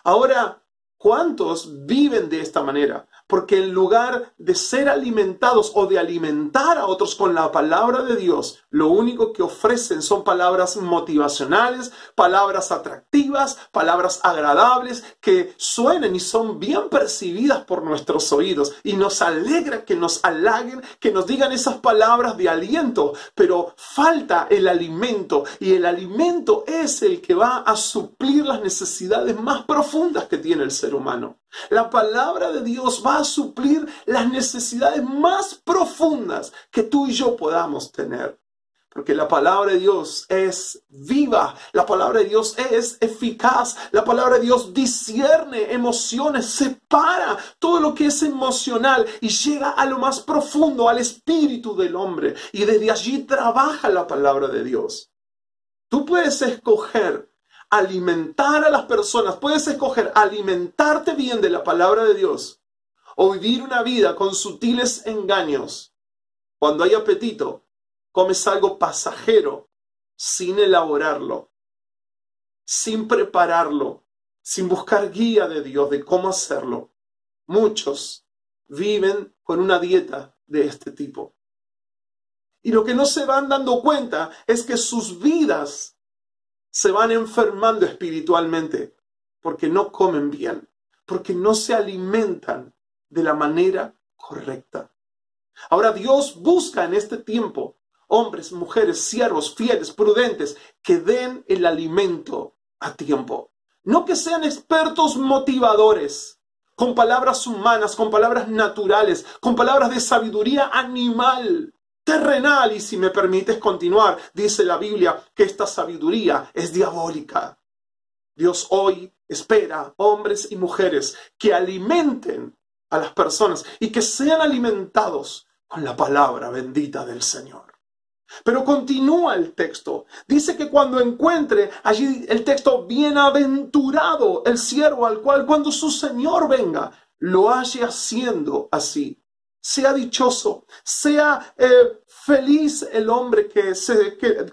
Ahora, ¿cuántos viven de esta manera? Porque en lugar de ser alimentados o de alimentar a otros con la palabra de Dios, lo único que ofrecen son palabras motivacionales, palabras atractivas, palabras agradables que suenen y son bien percibidas por nuestros oídos. Y nos alegra que nos halaguen, que nos digan esas palabras de aliento, pero falta el alimento, y el alimento es el que va a suplir las necesidades más profundas que tiene el ser humano. La palabra de Dios va a suplir las necesidades más profundas que tú y yo podamos tener. Porque la palabra de Dios es viva, la palabra de Dios es eficaz, la palabra de Dios discierne emociones, separa todo lo que es emocional y llega a lo más profundo, al espíritu del hombre. Y desde allí trabaja la palabra de Dios. Tú puedes escoger alimentar a las personas, puedes escoger alimentarte bien de la palabra de Dios o vivir una vida con sutiles engaños. Cuando hay apetito, comes algo pasajero sin elaborarlo, sin prepararlo, sin buscar guía de Dios de cómo hacerlo. Muchos viven con una dieta de este tipo. Y lo que no se van dando cuenta es que sus vidas se van enfermando espiritualmente porque no comen bien, porque no se alimentan de la manera correcta. Ahora Dios busca en este tiempo hombres, mujeres, siervos, fieles, prudentes, que den el alimento a tiempo. No que sean expertos motivadores, con palabras humanas, con palabras naturales, con palabras de sabiduría animal, terrenal, y si me permites continuar, dice la Biblia que esta sabiduría es diabólica. Dios hoy espera hombres y mujeres que alimenten a las personas y que sean alimentados con la palabra bendita del Señor. Pero continúa el texto. Dice que cuando encuentre, allí el texto, bienaventurado el siervo al cual cuando su Señor venga, lo halle haciendo así. Sea dichoso, sea feliz el hombre que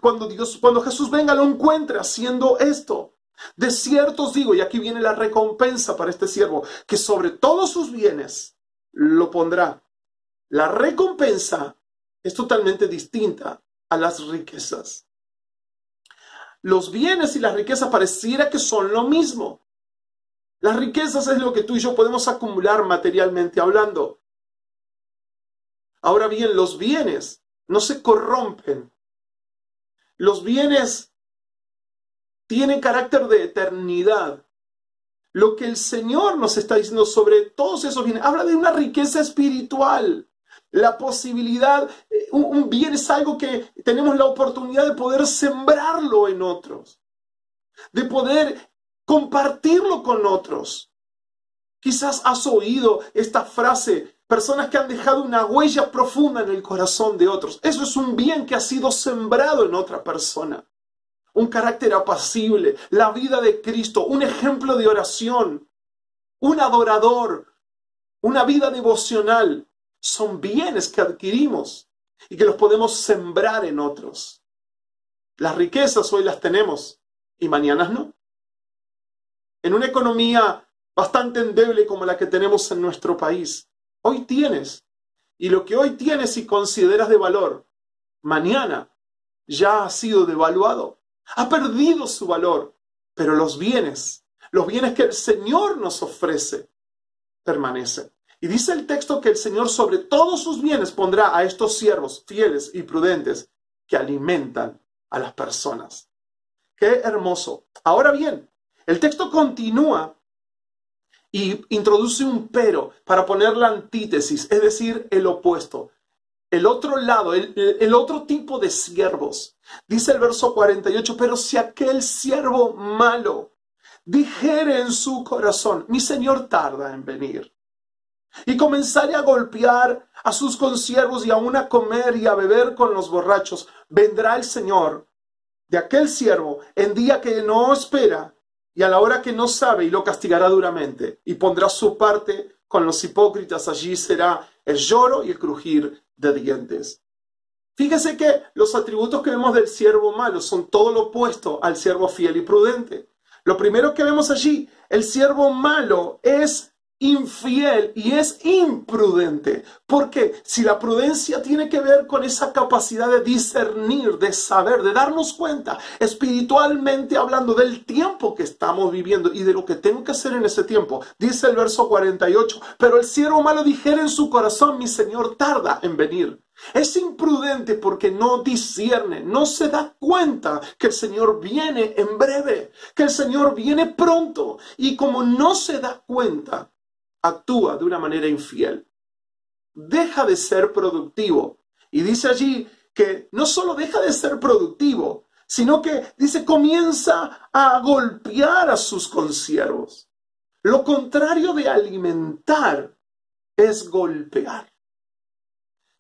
cuando Jesús venga lo encuentre haciendo esto. De cierto os digo, y aquí viene la recompensa para este siervo, que sobre todos sus bienes lo pondrá. La recompensa es totalmente distinta a las riquezas. Los bienes y las riquezas pareciera que son lo mismo. Las riquezas es lo que tú y yo podemos acumular materialmente hablando. Ahora bien, los bienes no se corrompen. Los bienes tienen carácter de eternidad. Lo que el Señor nos está diciendo sobre todos esos bienes, habla de una riqueza espiritual. La posibilidad, un bien es algo que tenemos la oportunidad de poder sembrarlo en otros, de poder compartirlo con otros. Quizás has oído esta frase, personas que han dejado una huella profunda en el corazón de otros. Eso es un bien que ha sido sembrado en otra persona. Un carácter apacible, la vida de Cristo, un ejemplo de oración, un adorador, una vida devocional. Son bienes que adquirimos y que los podemos sembrar en otros. Las riquezas hoy las tenemos y mañana no. En una economía bastante endeble como la que tenemos en nuestro país, hoy tienes, y lo que hoy tienes y consideras de valor, mañana ya ha sido devaluado, ha perdido su valor, pero los bienes que el Señor nos ofrece, permanecen. Y dice el texto que el Señor sobre todos sus bienes pondrá a estos siervos fieles y prudentes que alimentan a las personas. ¡Qué hermoso! Ahora bien, el texto continúa y introduce un pero para poner la antítesis, es decir, el opuesto. El otro lado, el otro tipo de siervos. Dice el verso 48, pero si aquel siervo malo dijere en su corazón, mi señor tarda en venir, y comenzare a golpear a sus consiervos y aún a comer y a beber con los borrachos, vendrá el Señor de aquel siervo en día que no espera y a la hora que no sabe, y lo castigará duramente, y pondrá su parte con los hipócritas. Allí será el lloro y el crujir de dientes. Fíjese que los atributos que vemos del siervo malo son todo lo opuesto al siervo fiel y prudente. Lo primero que vemos allí, el siervo malo es infiel y es imprudente. Porque si la prudencia tiene que ver con esa capacidad de discernir, de saber, de darnos cuenta, espiritualmente hablando del tiempo que estamos viviendo y de lo que tengo que hacer en ese tiempo, dice el verso 48, pero el siervo malo dijera en su corazón, mi señor tarda en venir. Es imprudente porque no discierne, no se da cuenta que el Señor viene en breve, que el Señor viene pronto, y como no se da cuenta, actúa de una manera infiel. Deja de ser productivo. Y dice allí que no solo deja de ser productivo, sino que dice comienza a golpear a sus consiervos. Lo contrario de alimentar es golpear.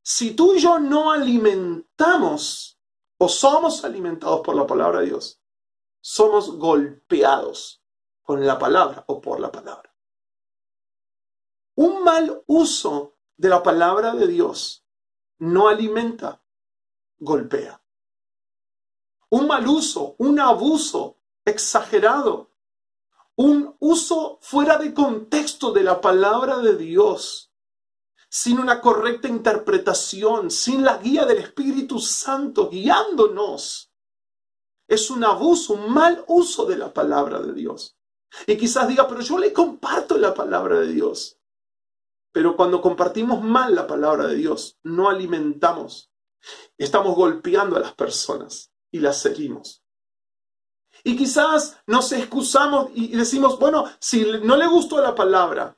Si tú y yo no alimentamos o somos alimentados por la palabra de Dios, somos golpeados con la palabra o por la palabra. Un mal uso de la palabra de Dios no alimenta, golpea. Un mal uso, un abuso exagerado, un uso fuera de contexto de la palabra de Dios, sin una correcta interpretación, sin la guía del Espíritu Santo guiándonos, es un abuso, un mal uso de la palabra de Dios. Y quizás diga, pero yo le comparto la palabra de Dios. Pero cuando compartimos mal la palabra de Dios, no alimentamos. Estamos golpeando a las personas y las herimos. Y quizás nos excusamos y decimos, bueno, si no le gustó la palabra,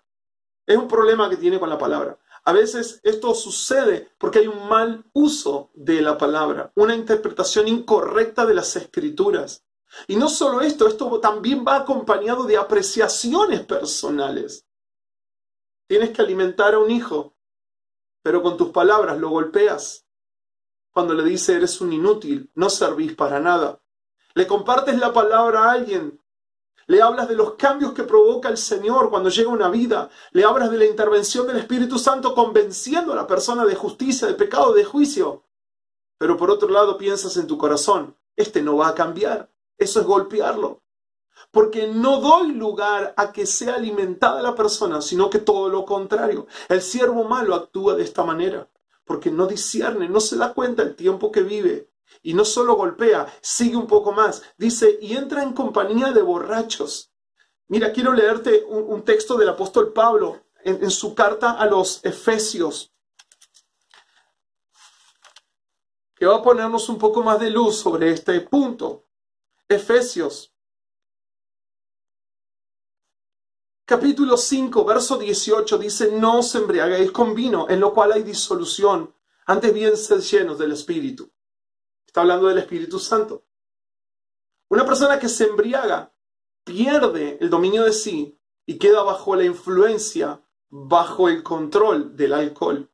es un problema que tiene con la palabra. A veces esto sucede porque hay un mal uso de la palabra, una interpretación incorrecta de las Escrituras. Y no solo esto también va acompañado de apreciaciones personales. Tienes que alimentar a un hijo, pero con tus palabras lo golpeas. Cuando le dice eres un inútil, no servís para nada. Le compartes la palabra a alguien. Le hablas de los cambios que provoca el Señor cuando llega una vida. Le hablas de la intervención del Espíritu Santo convenciendo a la persona de justicia, de pecado, de juicio. Pero por otro lado piensas en tu corazón, este no va a cambiar. Eso es golpearlo. Porque no doy lugar a que sea alimentada la persona, sino que todo lo contrario. El siervo malo actúa de esta manera, porque no discierne, no se da cuenta el tiempo que vive. Y no solo golpea, sigue un poco más. Dice, y entra en compañía de borrachos. Mira, quiero leerte un texto del apóstol Pablo en su carta a los Efesios, que va a ponernos un poco más de luz sobre este punto. Efesios, capítulo 5, verso 18, dice, no os embriaguéis con vino, en lo cual hay disolución, antes bien sed llenos del Espíritu. Está hablando del Espíritu Santo. Una persona que se embriaga pierde el dominio de sí y queda bajo la influencia, bajo el control del alcohol.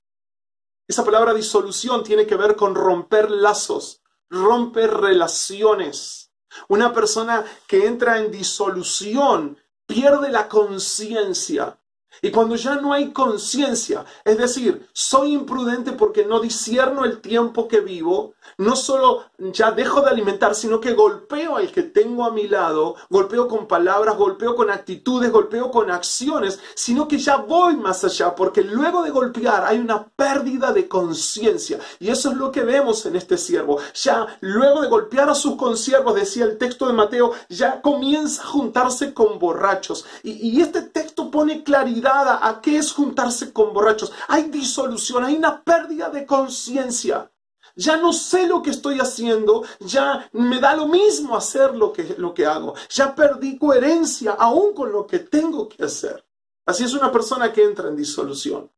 Esa palabra disolución tiene que ver con romper lazos, romper relaciones. Una persona que entra en disolución pierde la conciencia. Y cuando ya no hay conciencia, es decir, soy imprudente porque no discierno el tiempo que vivo, no solo ya dejo de alimentar, sino que golpeo al que tengo a mi lado, golpeo con palabras, golpeo con actitudes, golpeo con acciones, sino que ya voy más allá, porque luego de golpear hay una pérdida de conciencia. Y eso es lo que vemos en este siervo. Ya luego de golpear a sus consiervos, decía el texto de Mateo, ya comienza a juntarse con borrachos. Y este texto pone claridad a qué es juntarse con borrachos. Hay disolución, hay una pérdida de conciencia. Ya no sé lo que estoy haciendo, ya me da lo mismo hacer lo que hago. Ya perdí coherencia aún con lo que tengo que hacer. Así es una persona que entra en disolución.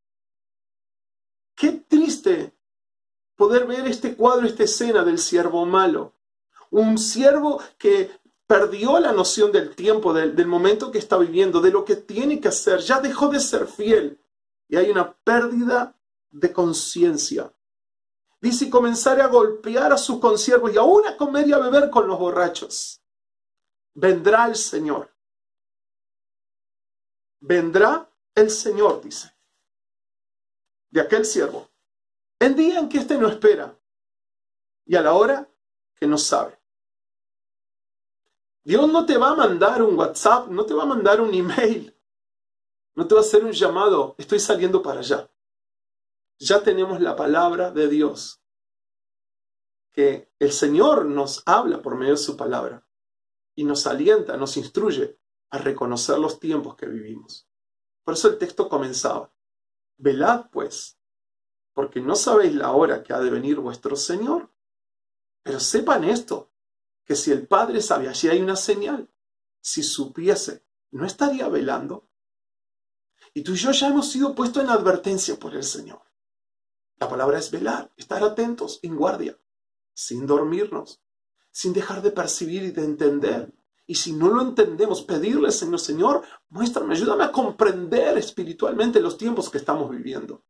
Qué triste poder ver este cuadro, esta escena del siervo malo. Un siervo que perdió la noción del tiempo, del momento que está viviendo, de lo que tiene que hacer. Ya dejó de ser fiel. Y hay una pérdida de conciencia. Dice, y comenzaré a golpear a sus consiervos y aún a comer y a beber con los borrachos. Vendrá el Señor. Vendrá el Señor, dice, de aquel siervo, el día en que éste no espera y a la hora que no sabe. Dios no te va a mandar un WhatsApp, no te va a mandar un email, no te va a hacer un llamado, estoy saliendo para allá. Ya tenemos la palabra de Dios, que el Señor nos habla por medio de su palabra y nos alienta, nos instruye a reconocer los tiempos que vivimos. Por eso el texto comenzaba, velad pues, porque no sabéis la hora que ha de venir vuestro Señor. Pero sepan esto, que si el Padre sabe, allí hay una señal. Si supiese, ¿no estaría velando? Y tú y yo ya hemos sido puestos en advertencia por el Señor. La palabra es velar, estar atentos, en guardia, sin dormirnos, sin dejar de percibir y de entender. Y si no lo entendemos, pedirle, Señor, muéstrame, ayúdame a comprender espiritualmente los tiempos que estamos viviendo.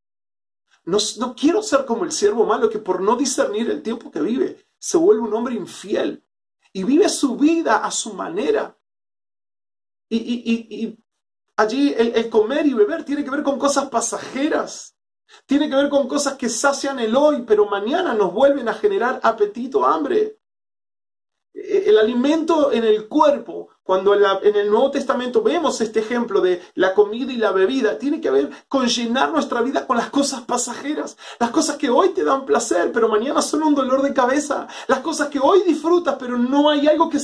No quiero ser como el siervo malo que por no discernir el tiempo que vive, se vuelve un hombre infiel y vive su vida a su manera. Y allí el comer y beber tiene que ver con cosas pasajeras. Tiene que ver con cosas que sacian el hoy, pero mañana nos vuelven a generar apetito, hambre. El alimento en el cuerpo, cuando en el Nuevo Testamento vemos este ejemplo de la comida y la bebida, tiene que ver con llenar nuestra vida con las cosas pasajeras, las cosas que hoy te dan placer, pero mañana son un dolor de cabeza, las cosas que hoy disfrutas, pero no hay algo que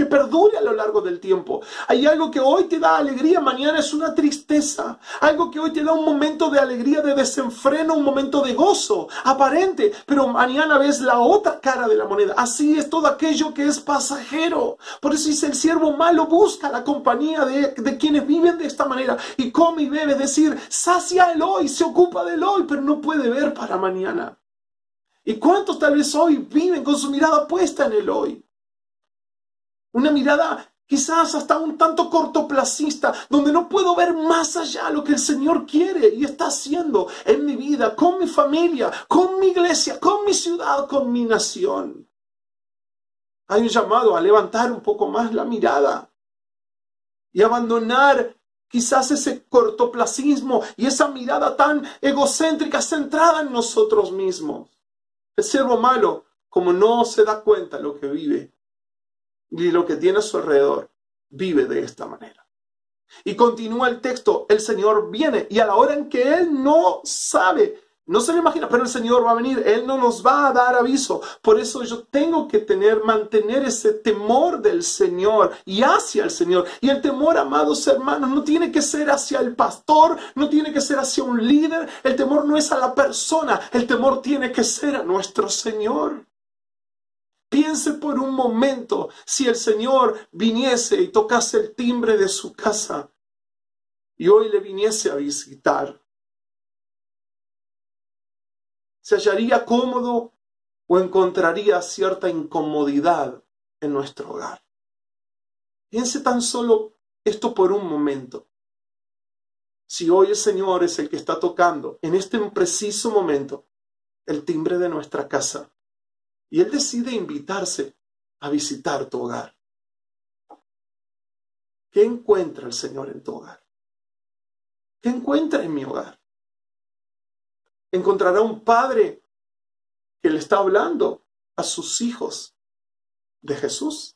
perdure a lo largo del tiempo. Hay algo que hoy te da alegría, mañana es una tristeza. Algo que hoy te da un momento de alegría, de desenfreno, un momento de gozo aparente, pero mañana ves la otra cara de la moneda. Así es todo aquello que es pasajero. Por eso dice, el siervo malo busca la compañía de quienes viven de esta manera y come y bebe, es decir, sacia el hoy, se ocupa del hoy, pero no puede ver para mañana. ¿Y cuántos tal vez hoy viven con su mirada puesta en el hoy? Una mirada quizás hasta un tanto cortoplacista, donde no puedo ver más allá lo que el Señor quiere y está haciendo en mi vida, con mi familia, con mi iglesia, con mi ciudad, con mi nación. Hay un llamado a levantar un poco más la mirada y abandonar quizás ese cortoplacismo y esa mirada tan egocéntrica centrada en nosotros mismos. El siervo malo, como no se da cuenta de lo que vive, y lo que tiene a su alrededor, vive de esta manera. Y continúa el texto, el Señor viene y a la hora en que Él no sabe, no se lo imagina, pero el Señor va a venir, Él no nos va a dar aviso. Por eso yo tengo que mantener ese temor del Señor y hacia el Señor. Y el temor, amados hermanos, no tiene que ser hacia el pastor, no tiene que ser hacia un líder, el temor no es a la persona, el temor tiene que ser a nuestro Señor. Piense por un momento si el Señor viniese y tocase el timbre de su casa y hoy le viniese a visitar. ¿Se hallaría cómodo o encontraría cierta incomodidad en nuestro hogar? Piense tan solo esto por un momento. Si hoy el Señor es el que está tocando en este preciso momento el timbre de nuestra casa, y Él decide invitarse a visitar tu hogar. ¿Qué encuentra el Señor en tu hogar? ¿Qué encuentra en mi hogar? ¿Encontrará un padre que le está hablando a sus hijos de Jesús?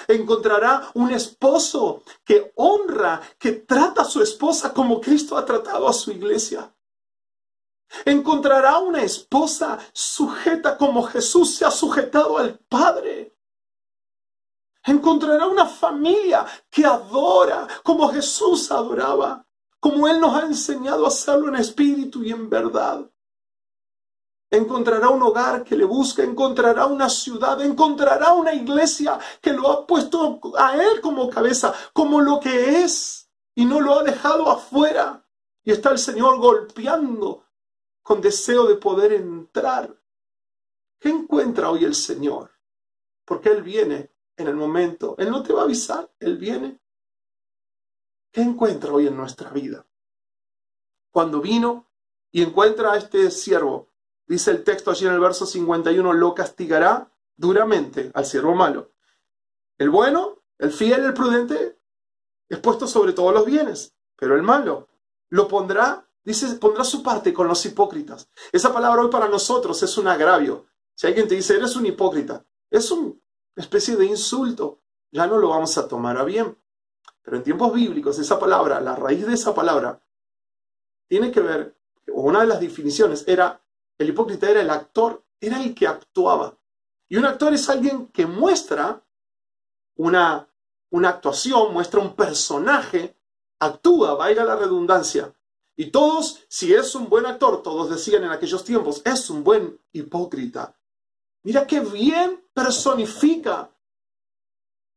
¿Encontrará un esposo que honra, que trata a su esposa como Cristo ha tratado a su iglesia? ¿Encontrará una esposa sujeta como Jesús se ha sujetado al Padre? ¿Encontrará una familia que adora como Jesús adoraba, como Él nos ha enseñado a hacerlo en espíritu y en verdad? ¿Encontrará un hogar que le busca? ¿Encontrará una ciudad? ¿Encontrará una iglesia que lo ha puesto a Él como cabeza, como lo que es? y no lo ha dejado afuera. Y está el Señor golpeando con deseo de poder entrar. ¿Qué encuentra hoy el Señor? Porque Él viene en el momento. Él no te va a avisar, Él viene. ¿Qué encuentra hoy en nuestra vida? Cuando vino y encuentra a este siervo, dice el texto allí en el verso 51, lo castigará duramente al siervo malo. El bueno, el fiel, el prudente, es puesto sobre todos los bienes, pero el malo lo pondrá, dice, pondrá su parte con los hipócritas. Esa palabra hoy para nosotros es un agravio. Si alguien te dice, eres un hipócrita, es una especie de insulto. Ya no lo vamos a tomar a bien. Pero en tiempos bíblicos, esa palabra, la raíz de esa palabra, tiene que ver, o una de las definiciones era, el hipócrita era el actor, era el que actuaba. Y un actor es alguien que muestra una actuación, muestra un personaje, actúa, valga la redundancia. Y todos, si es un buen actor, todos decían en aquellos tiempos, es un buen hipócrita. Mira qué bien personifica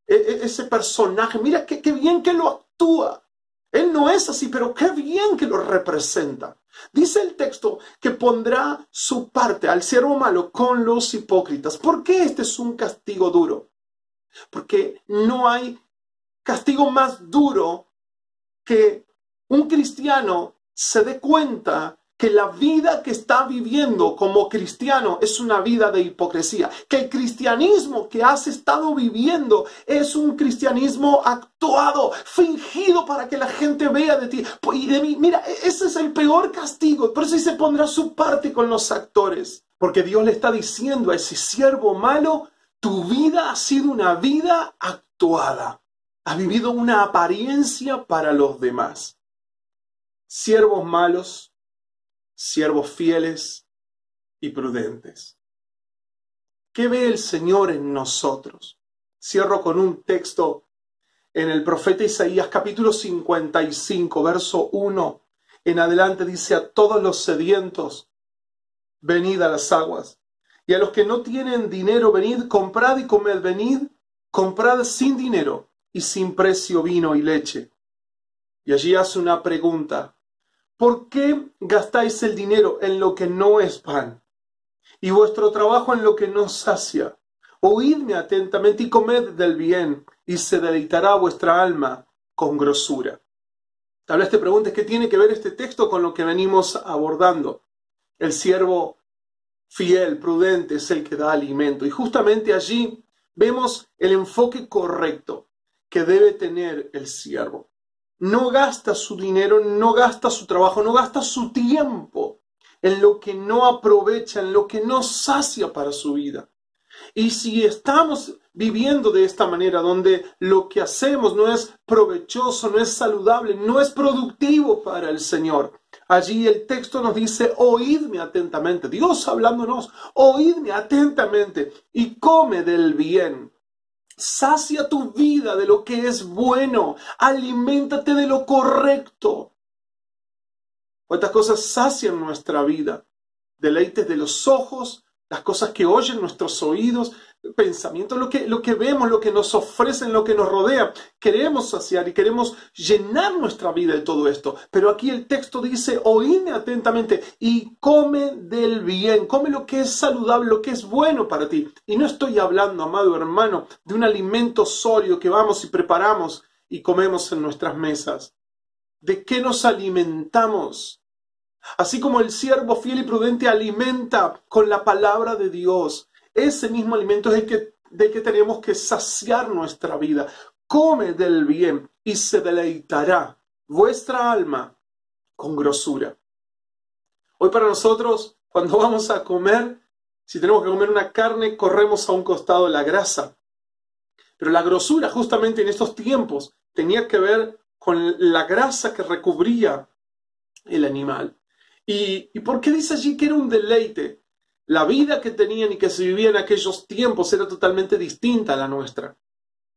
ese personaje, mira qué bien que lo actúa. Él no es así, pero qué bien que lo representa. Dice el texto que pondrá su parte al siervo malo con los hipócritas. ¿Por qué este es un castigo duro? Porque no hay castigo más duro que un cristiano se dé cuenta que la vida que está viviendo como cristiano es una vida de hipocresía, que el cristianismo que has estado viviendo es un cristianismo actuado, fingido para que la gente vea de ti. Y de mí, mira, ese es el peor castigo. Por eso ahí se pondrá su parte con los actores, porque Dios le está diciendo a ese siervo malo, tu vida ha sido una vida actuada, has vivido una apariencia para los demás. Siervos malos, siervos fieles y prudentes. ¿Qué ve el Señor en nosotros? Cierro con un texto en el profeta Isaías, capítulo 55, verso 1 en adelante, dice, a todos los sedientos, venid a las aguas, y a los que no tienen dinero, venid, comprad y comed, venid, comprad sin dinero y sin precio vino y leche. Y allí hace una pregunta. ¿Por qué gastáis el dinero en lo que no es pan y vuestro trabajo en lo que no sacia? Oídme atentamente y comed del bien, y se deleitará vuestra alma con grosura. Tal vez te preguntes qué tiene que ver este texto con lo que venimos abordando. El siervo fiel, prudente, es el que da alimento. Y justamente allí vemos el enfoque correcto que debe tener el siervo. No gasta su dinero, no gasta su trabajo, no gasta su tiempo en lo que no aprovecha, en lo que no sacia para su vida. Y si estamos viviendo de esta manera, donde lo que hacemos no es provechoso, no es saludable, no es productivo para el Señor, allí el texto nos dice, oídme atentamente, Dios hablándonos, oídme atentamente y come del bien. Sacia tu vida de lo que es bueno. Aliméntate de lo correcto. ¿Cuántas cosas sacian nuestra vida? Deleites de los ojos, las cosas que oyen nuestros oídos, pensamientos, lo que vemos, lo que nos ofrecen, lo que nos rodea. Queremos saciar y queremos llenar nuestra vida de todo esto. Pero aquí el texto dice, oídme atentamente y come del bien. Come lo que es saludable, lo que es bueno para ti. Y no estoy hablando, amado hermano, de un alimento sólido que vamos y preparamos y comemos en nuestras mesas. ¿De qué nos alimentamos? Así como el siervo fiel y prudente alimenta con la palabra de Dios, ese mismo alimento es del que tenemos que saciar nuestra vida. Come del bien y se deleitará vuestra alma con grosura. Hoy para nosotros, cuando vamos a comer, si tenemos que comer una carne, corremos a un costado la grasa. Pero la grosura justamente en estos tiempos tenía que ver con la grasa que recubría el animal. ¿Y por qué dice allí que era un deleite? La vida que tenían y que se vivía en aquellos tiempos era totalmente distinta a la nuestra.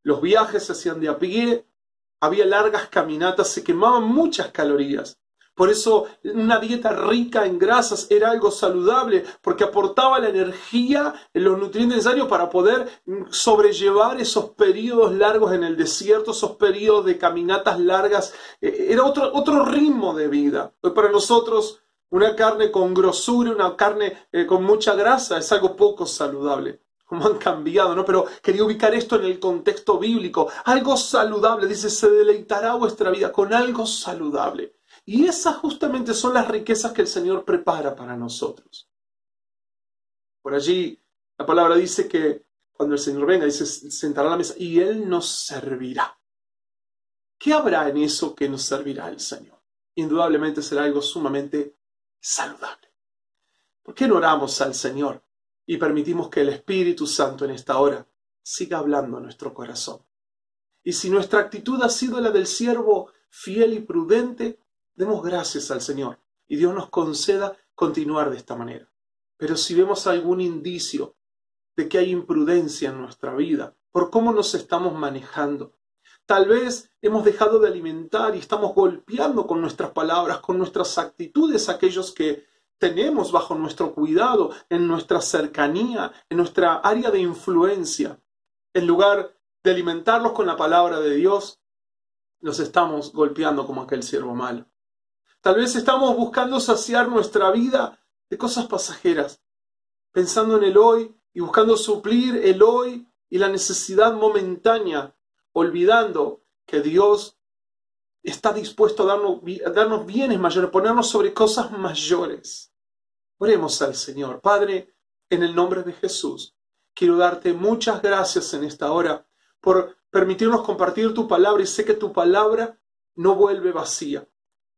Los viajes se hacían de a pie, había largas caminatas, se quemaban muchas calorías. Por eso una dieta rica en grasas era algo saludable, porque aportaba la energía, los nutrientes necesarios para poder sobrellevar esos periodos largos en el desierto, esos periodos de caminatas largas. Era otro ritmo de vida. Hoy para nosotros una carne con grosura, una carne con mucha grasa es algo poco saludable. Como han cambiado, ¿no? Pero quería ubicar esto en el contexto bíblico. Algo saludable, dice, se deleitará vuestra vida con algo saludable. Y esas justamente son las riquezas que el Señor prepara para nosotros. Por allí la palabra dice que cuando el Señor venga, dice, sentará a la mesa y Él nos servirá. ¿Qué habrá en eso que nos servirá el Señor? Indudablemente será algo sumamente saludable. ¿Por qué no oramos al Señor y permitimos que el Espíritu Santo en esta hora siga hablando a nuestro corazón? Y si nuestra actitud ha sido la del siervo fiel y prudente, demos gracias al Señor y Dios nos conceda continuar de esta manera. Pero si vemos algún indicio de que hay imprudencia en nuestra vida, por cómo nos estamos manejando, tal vez hemos dejado de alimentar y estamos golpeando con nuestras palabras, con nuestras actitudes, aquellos que tenemos bajo nuestro cuidado, en nuestra cercanía, en nuestra área de influencia. En lugar de alimentarlos con la palabra de Dios, los estamos golpeando como aquel siervo malo. Tal vez estamos buscando saciar nuestra vida de cosas pasajeras, pensando en el hoy y buscando suplir el hoy y la necesidad momentánea, olvidando que Dios está dispuesto a darnos bienes mayores, ponernos sobre cosas mayores. Oremos al Señor. Padre, en el nombre de Jesús, quiero darte muchas gracias en esta hora por permitirnos compartir tu palabra, y sé que tu palabra no vuelve vacía.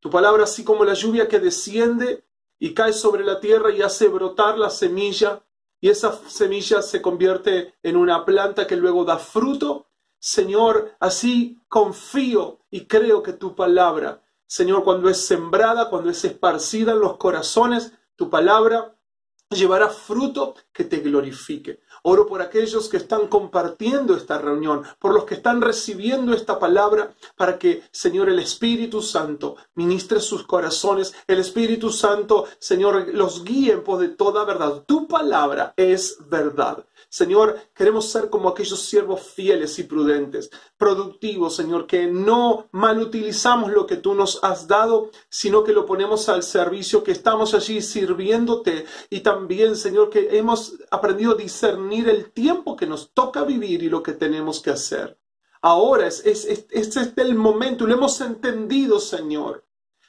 Tu palabra, así como la lluvia que desciende y cae sobre la tierra y hace brotar la semilla, y esa semilla se convierte en una planta que luego da fruto, Señor, así confío y creo que tu palabra, Señor, cuando es sembrada, cuando es esparcida en los corazones, tu palabra llevará fruto que te glorifique. Oro por aquellos que están compartiendo esta reunión, por los que están recibiendo esta palabra, para que, Señor, el Espíritu Santo ministre sus corazones, el Espíritu Santo, Señor, los guíe en pos de toda verdad. Tu palabra es verdad. Señor, queremos ser como aquellos siervos fieles y prudentes, productivos, Señor, que no malutilizamos lo que tú nos has dado, sino que lo ponemos al servicio, que estamos allí sirviéndote, y también, Señor, que hemos aprendido a discernir el tiempo que nos toca vivir y lo que tenemos que hacer. Ahora es el momento, y lo hemos entendido, Señor.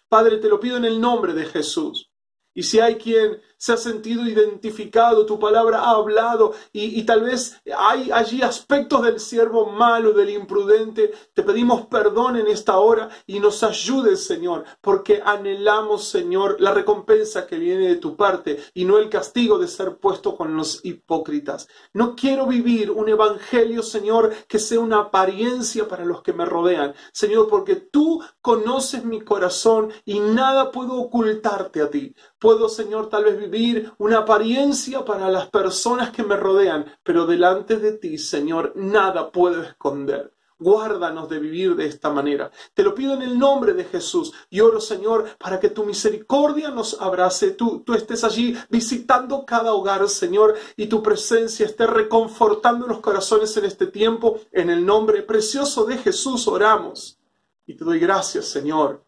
Padre, te lo pido en el nombre de Jesús. Y si hay quien se ha sentido identificado, tu palabra ha hablado y tal vez hay allí aspectos del siervo malo, del imprudente, te pedimos perdón en esta hora y nos ayudes, Señor, porque anhelamos, Señor, la recompensa que viene de tu parte y no el castigo de ser puesto con los hipócritas. No quiero vivir un evangelio, Señor, que sea una apariencia para los que me rodean, Señor, porque tú conoces mi corazón y nada puedo ocultarte a ti. Puedo, Señor, tal vez vivir una apariencia para las personas que me rodean, pero delante de ti, Señor, nada puedo esconder. Guárdanos de vivir de esta manera. Te lo pido en el nombre de Jesús y oro, Señor, para que tu misericordia nos abrace. Tú estés allí visitando cada hogar, Señor, y tu presencia esté reconfortando los corazones en este tiempo. En el nombre precioso de Jesús oramos. Y te doy gracias, Señor.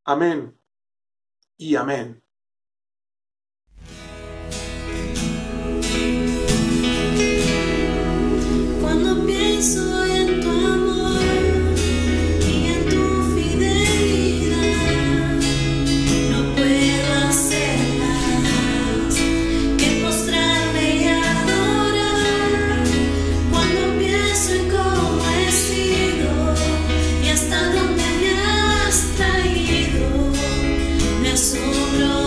Amén y amén. Pienso en tu amor y en tu fidelidad, no puedo hacer más que postrarme y adorar. Cuando pienso en cómo he sido y hasta dónde me has traído, me asombro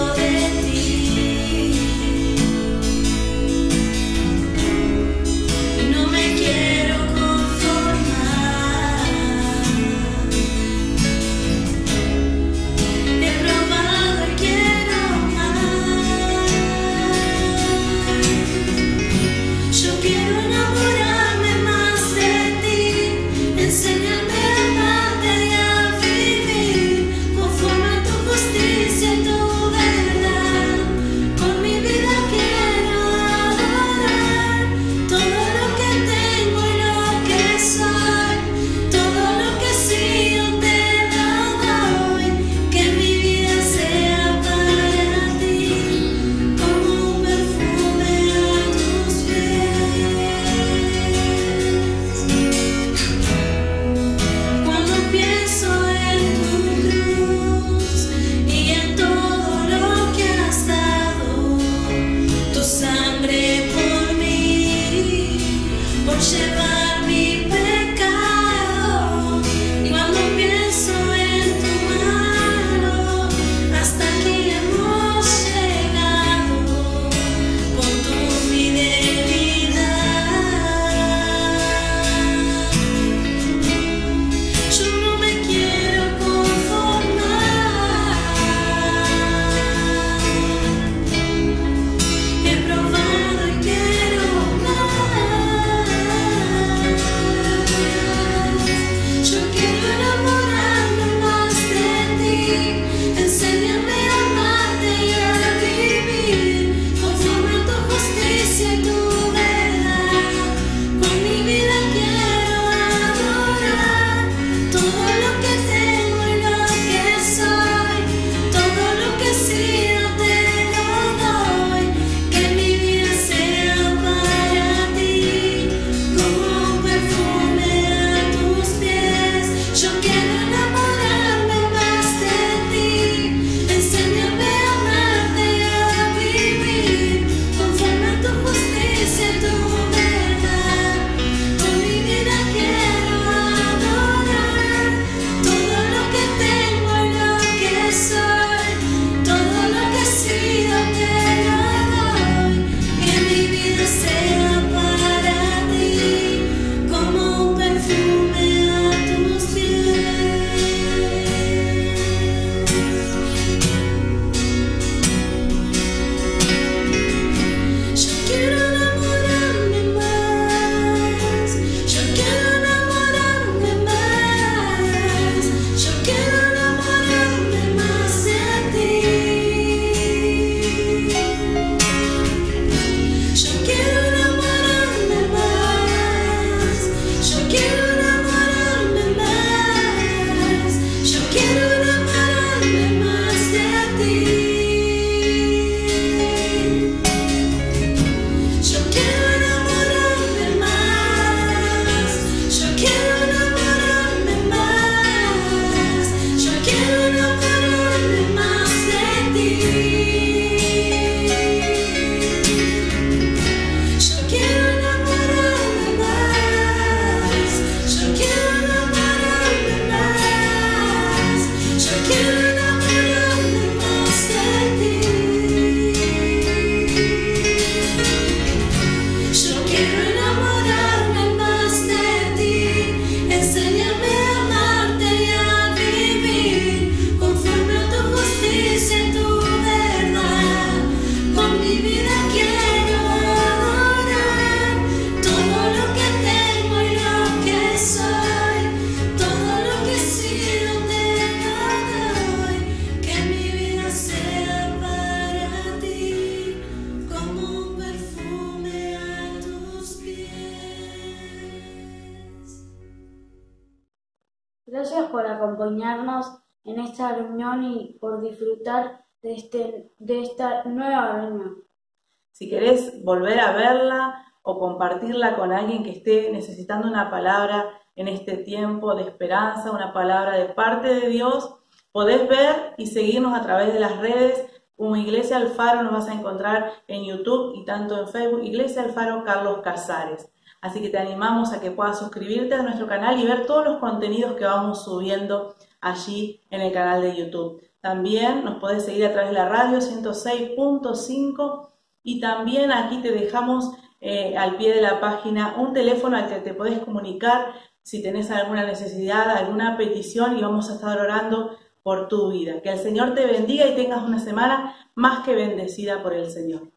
quiero enamorarme más de ti. Yo quiero enamorarme más de ti. Enséñame a amarte y a vivir conforme a tu justicia y tu verdad. Con mi vida quiero adorar todo lo que tengo y lo que soy, todo lo que he sido te lo doy. Que mi vida sea para ti como un perfume a tus pies. Gracias por acompañarnos en esta reunión y por disfrutar de esta nueva reunión. Si querés volver a verla o compartirla con alguien que esté necesitando una palabra en este tiempo de esperanza, una palabra de parte de Dios, podés ver y seguirnos a través de las redes. Como Iglesia Alfaro nos vas a encontrar en YouTube y tanto en Facebook, Iglesia Alfaro Carlos Casares. Así que te animamos a que puedas suscribirte a nuestro canal y ver todos los contenidos que vamos subiendo allí en el canal de YouTube. También nos podés seguir a través de la radio 106.5 y también aquí te dejamos al pie de la página un teléfono al que te podés comunicar si tenés alguna necesidad, alguna petición, y vamos a estar orando por tu vida. Que el Señor te bendiga y tengas una semana más que bendecida por el Señor.